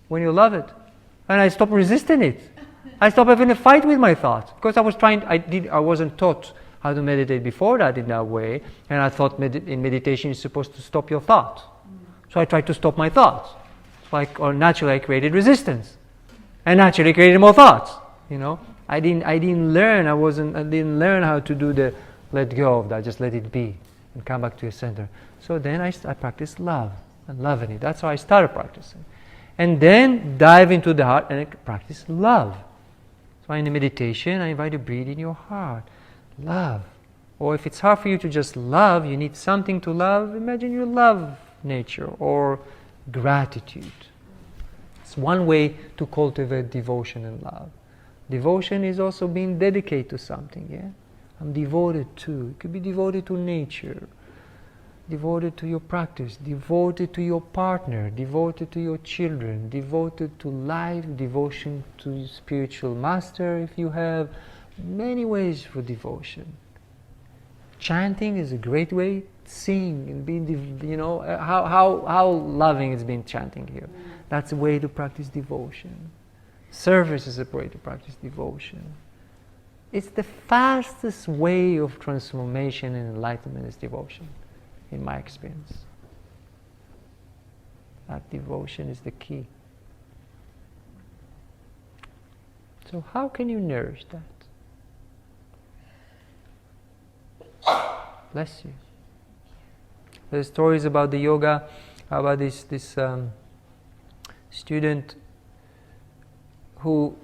When you love it. And I stop resisting it. I stop having a fight with my thoughts. Because I wasn't taught how to meditate before that in that way. And I thought in meditation you're supposed to stop your thoughts. So I tried to stop my thoughts. Or naturally I created resistance. And naturally created more thoughts. You know? I didn't learn. I didn't learn how to do the let go of that. Just let it be and come back to your center. So then I practiced love and loving it. That's how I started practicing. And then dive into the heart and practice love. So in the meditation, I invite you to breathe in your heart. Love. Or if it's hard for you to just love, you need something to love. Imagine you love nature or gratitude. It's one way to cultivate devotion and love. Devotion is also being dedicated to something, yeah? I'm devoted to. It could be devoted to nature, devoted to your practice, devoted to your partner, devoted to your children, devoted to life, devotion to your spiritual master if you have. Many ways for devotion. Chanting is a great way. Sing and being, how loving it's been chanting here. That's a way to practice devotion. Service is a way to practice devotion. It's the fastest way of transformation and enlightenment is devotion, in my experience. That devotion is the key. So how can you nourish that? Bless you. There's stories about the yoga, about this student who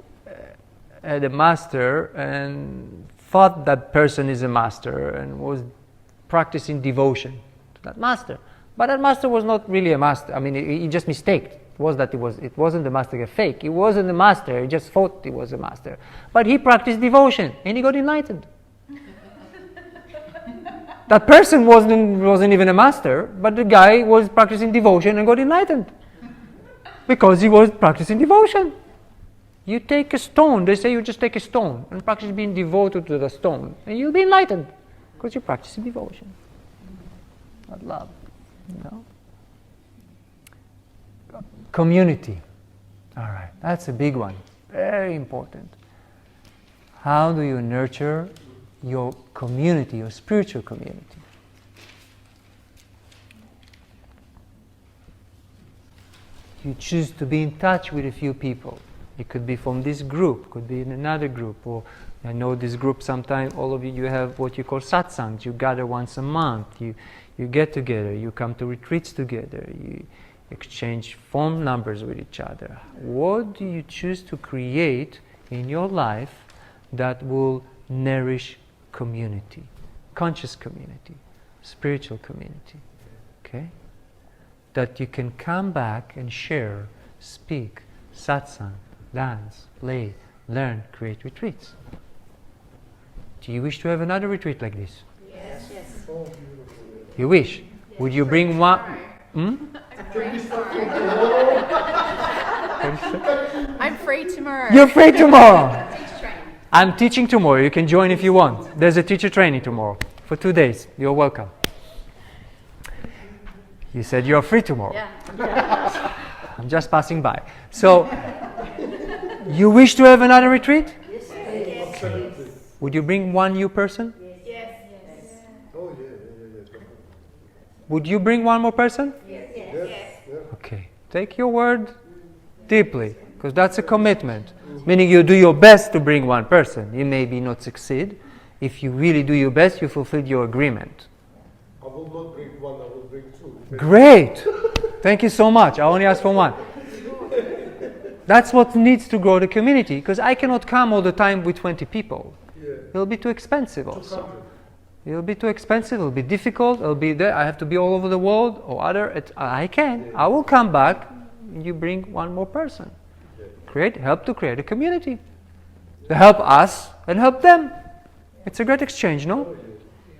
had a master and thought that person is a master and was practicing devotion to that master. But that master was not really a master. I mean, he just mistaked. It wasn't the master a fake. It wasn't the master. He just thought he was a master. But he practiced devotion and he got enlightened. That person wasn't even a master, but the guy was practicing devotion and got enlightened. Because he was practicing devotion. You take a stone, they say you just take a stone and practice being devoted to the stone and you'll be enlightened because you're practicing devotion, not love, Community. All right, that's a big one, very important. How do you nurture your community, your spiritual community? You choose to be in touch with a few people. It could be from this group, could be in another group, or I know this group sometimes all of you have what you call satsangs. You gather once a month, you get together, you come to retreats together, you exchange phone numbers with each other. What do you choose to create in your life that will nourish community, conscious community, spiritual community, okay? That you can come back and share, speak, satsang, dance, play, learn, create retreats. Do you wish to have another retreat like this? Yes. Oh, beautiful. You wish? Would you bring one? I'm free tomorrow. You're free tomorrow. I'm teaching tomorrow. You can join if you want. There's a teacher training tomorrow for 2 days. You're welcome. You said you're free tomorrow. Yeah. I'm just passing by. So, you wish to have another retreat? Absolutely. Would you bring one new person? Yes. Oh, yeah. Would you bring one more person? Yes. Okay. Take your word deeply, because that's a commitment. Meaning you do your best to bring one person. You maybe not succeed. If you really do your best, you fulfill your agreement. I will not bring one, I will bring two. Great! Thank you so much. I only asked for one. That's what needs to grow the community, because I cannot come all the time with 20 people. Yeah. It'll be too expensive also. 200. It'll be too expensive, it'll be difficult, it'll be there. I have to be all over the world or other. I can. I will come back. You bring one more person. Help to create a community. To help us and help them. It's a great exchange, no?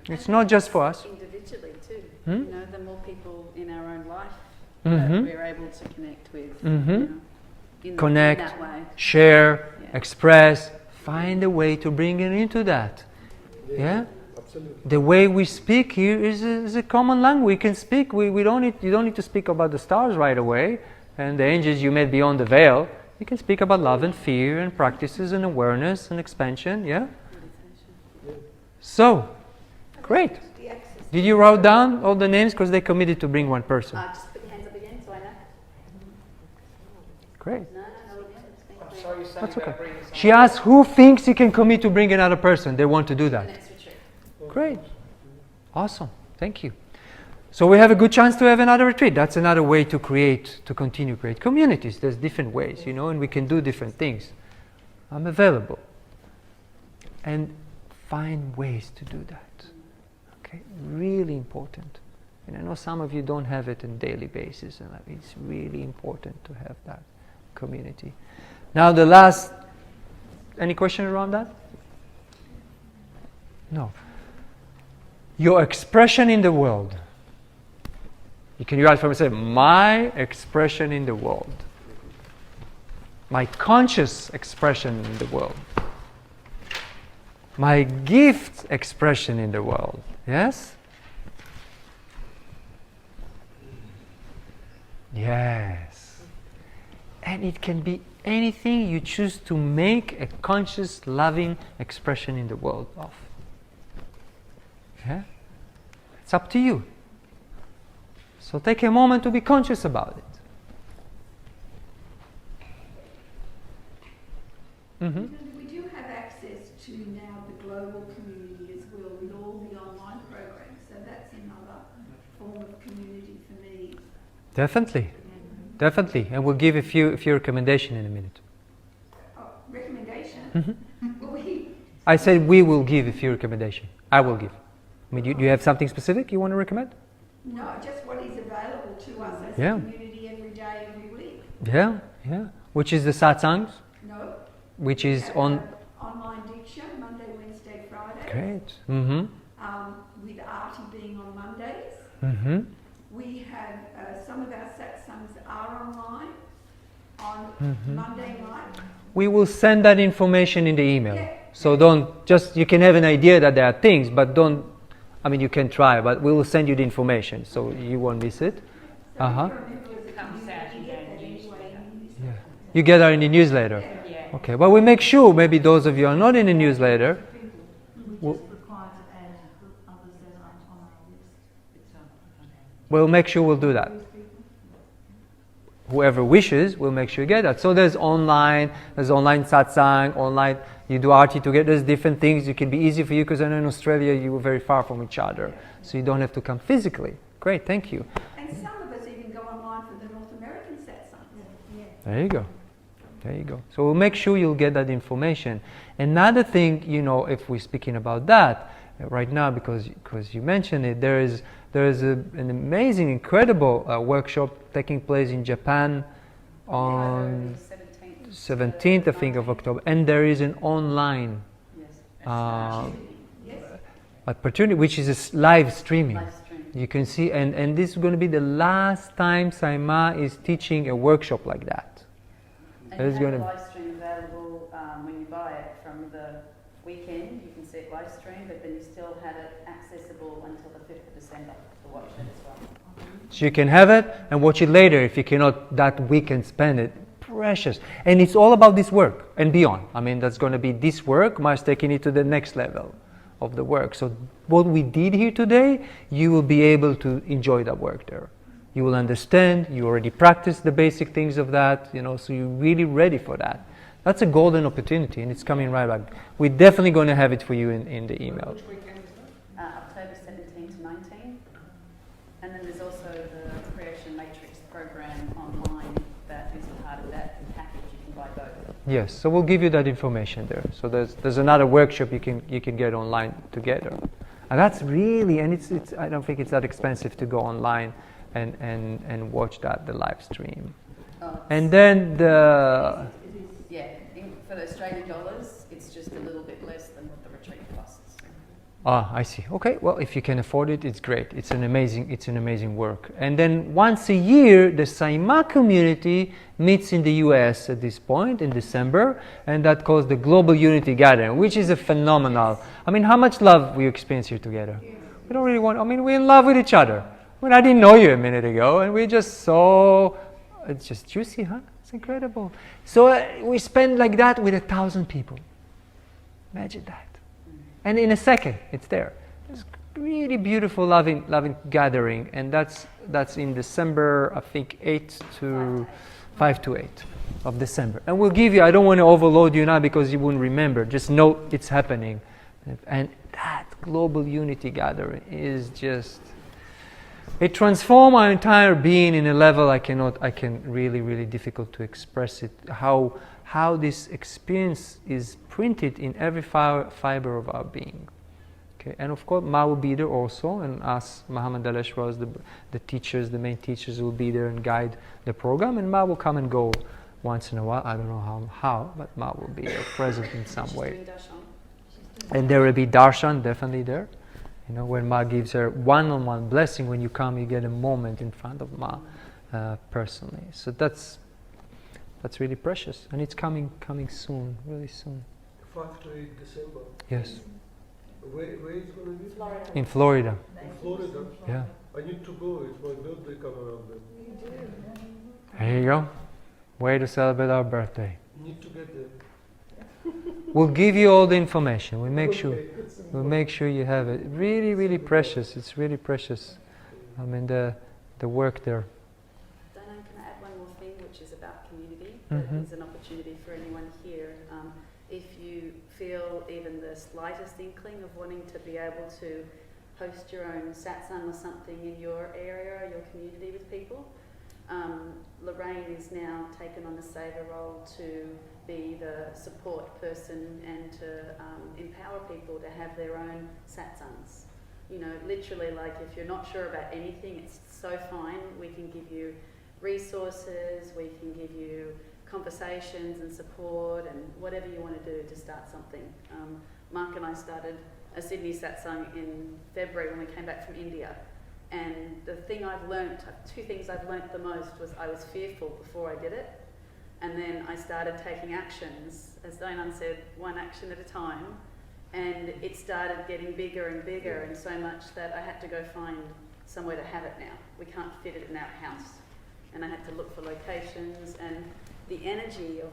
It's not just for us. Individually too. Hmm? You know, the more people in our own life Mhm. that we're able to connect with. Mhm. You know, in Connect, that way. share, Yeah. express, find a way to bring it into that. Yeah? Absolutely. The way we speak here is a common language. We can speak. You don't need to speak about the stars right away and the angels you met beyond the veil. You can speak about love and fear and practices and awareness and expansion. Yeah? So, great. Did you write down all the names? Because they committed to bring one person. Just put your hands up again so I know. Great. No, I'm sorry you're saying That's about okay. bringing someone She asked who thinks he can commit to bring another person. They want to do that. Next retreat. Great. Awesome. Thank you. So we have a good chance to have another retreat. That's another way to continue create communities. There's different ways, and we can do different things. I'm available. And find ways to do that. Okay? Really important. And I know some of you don't have it on a daily basis, and it's really important to have that community. Now the last, any question around that? No. Your expression in the world. You can write for me and say, my expression in the world. My conscious expression in the world. My gift expression in the world. Yes? Yes. And it can be anything you choose to make a conscious, loving expression in the world of. Yeah? It's up to you. So take a moment to be conscious about it. Mm-hmm. We do have access to now the global community as well with all the online programs, so that's another form of community for me. Definitely. Definitely. And we'll give a few recommendations in a minute. Oh, recommendation? Mm-hmm. Well, I said we will give a few recommendations. I will give. I mean, do you have something specific you want to recommend? no, just what is available to us as Yeah. a community every day, every week. Yeah, yeah. Which is the satsangs, No. which is Have, on... online diksha, Monday, Wednesday, Friday. Great. Mm-hmm. With Arti being on Mondays. Mm-hmm. We have some of our satsangs are online on Mhm. Monday night. We will send that information in the email. Yeah. So don't just, you can have an idea that there are things, but don't, I mean, you can try, but we will send you the information so you won't miss it. Uh-huh. Comes out in our newsletter. Yeah. You get that in the newsletter. Yeah. Okay, well, we make sure maybe those of you are not in the newsletter. Well, required to add others that aren't on our list. It's on. we'll make sure we'll do that. Whoever wishes, we'll make sure you get that. So there's online satsang, online, you do arti together, there's different things. It can be easy for you because I know in Australia you were very far from each other. So you don't have to come physically. Great, thank you. And some of us even go online for the North American satsangs. There you go. There you go. So we'll make sure you'll get that information. Another thing, if we're speaking about that right now, because you mentioned it, there is an amazing, incredible workshop taking place in Japan on 17th, I think, of October, and there is an online opportunity, which is a live streaming. You can see, and this is going to be the last time Saima is teaching a workshop like that. And There's you have gonna- a live stream available when you buy it from the weekend. You can see it live stream, but then you still have it accessible until the 5th of December to watch it as well. So you can have it and watch it later if you cannot that weekend spend it. precious. And it's all about this work and beyond. I mean, that's going to be this work, Ma's taking it to the next level of the work. So what we did here today, you will be able to enjoy that work there. You will understand, you already practiced the basic things of that, so you're really ready for that. That's a golden opportunity, and it's coming right back. We're definitely going to have it for you in the email. Which weekend is that? October 17 to 19. And then there's also the Creation Matrix program online that is part of that package. You can buy both. Yes, so we'll give you that information there. So there's another workshop you can get online together. And that's really, and it's I don't think it's that expensive to go online and watch the live stream. And then for the Australian dollars, it's just a little bit less than what the retreat costs. I see. Okay, well, if you can afford it, it's great. It's an amazing work. And then once a year, the Saima community meets in the US at this point in December, and that calls the Global Unity Gathering, which is a phenomenal. I mean, how much love we experience here together. We don't really we're in love with each other. I mean, I didn't know you a minute ago, and we're just so, it's just juicy, huh? It's incredible. So we spend like that with 1,000 people. Imagine that. And in a second, it's there. It's really beautiful, loving gathering, and that's in December, I think 5 to 8 of December. And we'll give you, I don't want to overload you now because you wouldn't remember. Just know it's happening. And that global unity gathering is just, it transformed our entire being in a level I can really difficult to express it. How this experience is printed in every fiber of our being. Okay, and of course Ma will be there also, and us, Muhammad Daleshwar, the teachers, the main teachers will be there and guide the program, and Ma will come and go once in a while. I don't know how, but Ma will be there, present in some way. And there will be darshan definitely there. When Ma gives her one-on-one blessing, when you come, you get a moment in front of Ma personally. So that's really precious, and it's coming soon, really soon. 5 to 8 December. Yes. Where is it going to be? Florida. In Florida. In Florida? Yeah. I need to go. It's my birthday coming up then. There you go. Way to celebrate our birthday. Need to get there. We'll give you all the information. We'll make sure you have it. Really precious. It's really precious. I mean the work there. Dayanand, can I add one more thing, which is about community? Mm-hmm. There's an opportunity for anyone here. If you feel even the slightest inkling of wanting to be able to host your own satsang or something in your area, your community with people, Lorraine is now taken on the saver role to be the support person and to empower people to have their own satsangs. Literally, like if you're not sure about anything, it's so fine. We can give you resources, we can give you conversations and support and whatever you want to do to start something. Mark and I started a Sydney satsang in February when we came back from India. And the thing I've learnt, 2 things I've learnt the most was I was fearful before I did it. And then I started taking actions, as Dayanand said, one action at a time. And it started getting bigger and bigger, and so much that I had to go find somewhere to have it now. We can't fit it in our house. And I had to look for locations, and the energy of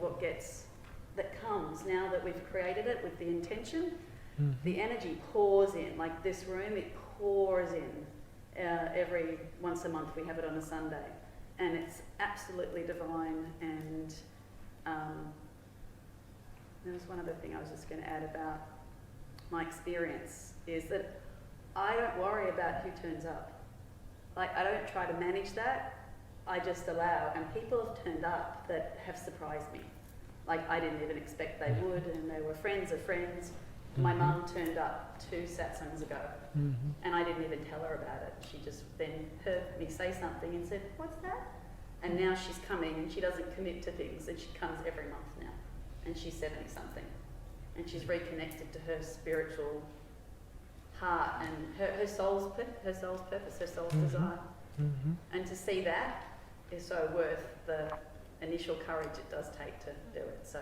that comes now that we've created it with the intention, the energy pours in. Like this room, it pours in. Every once a month we have it on a Sunday, and it's absolutely divine. And there was one other thing I was just going to add about my experience is that I don't worry about who turns up. Like, I don't try to manage that. I just allow, and people have turned up that have surprised me. Like, I didn't even expect they would, and they were friends of friends. My mum turned up 2 satsangs ago, and I didn't even tell her about it. She just then heard me say something and said, "What's that?" And now she's coming, and she doesn't commit to things, and she comes every month now. And she's 70-something, and she's reconnected to her spiritual heart and her soul's purpose, her soul's desire. And to see that is so worth the initial courage it does take to do it. So,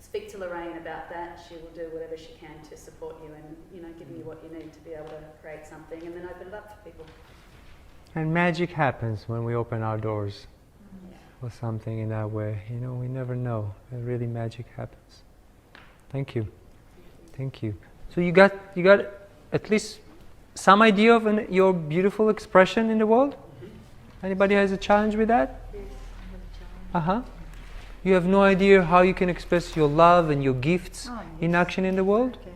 speak to Lorraine about that. She will do whatever she can to support you and, giving you what you need to be able to create something, and then open it up for people. And magic happens when we open our doors. or something in that way. You know, we never know. Really magic happens. Thank you. Thank you. So you got at least some idea of your beautiful expression in the world? Anybody has a challenge with that? Yes, I have a challenge. You have no idea how you can express your love and your gifts Oh, in yes. action in the world? Okay,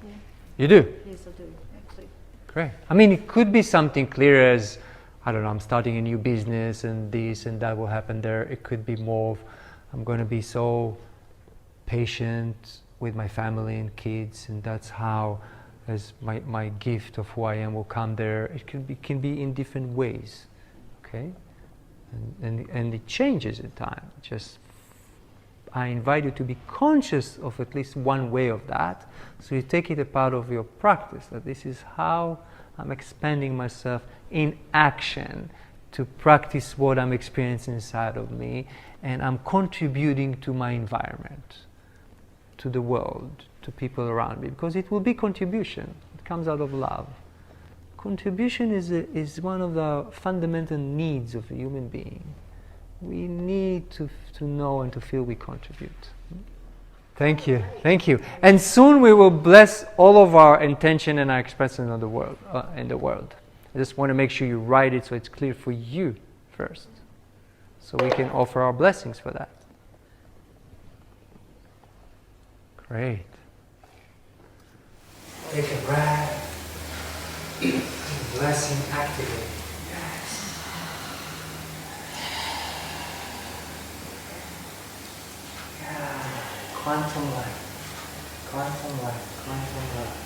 yeah. You do? Yes, I do, actually. Great. I mean, it could be something clear as, I don't know, I'm starting a new business and this and that will happen there. It could be more of, I'm going to be so patient with my family and kids, and that's how, as my gift of who I am will come there. It can be in different ways, okay? And it changes in time. Just, I invite you to be conscious of at least one way of that, so you take it a part of your practice, that this is how I'm expanding myself in action to practice what I'm experiencing inside of me, and I'm contributing to my environment, to the world, to people around me, because it will be contribution. It comes out of love. Contribution is one of the fundamental needs of a human being. We need to know and to feel we contribute. Thank you, thank you. And soon we will bless all of our intention and our expression of the world, in the world. I just want to make sure you write it so it's clear for you first, so we can offer our blessings for that. Great. Take a breath. Blessing activate. Yes. Yeah. Quantum light. Quantum light. Quantum light.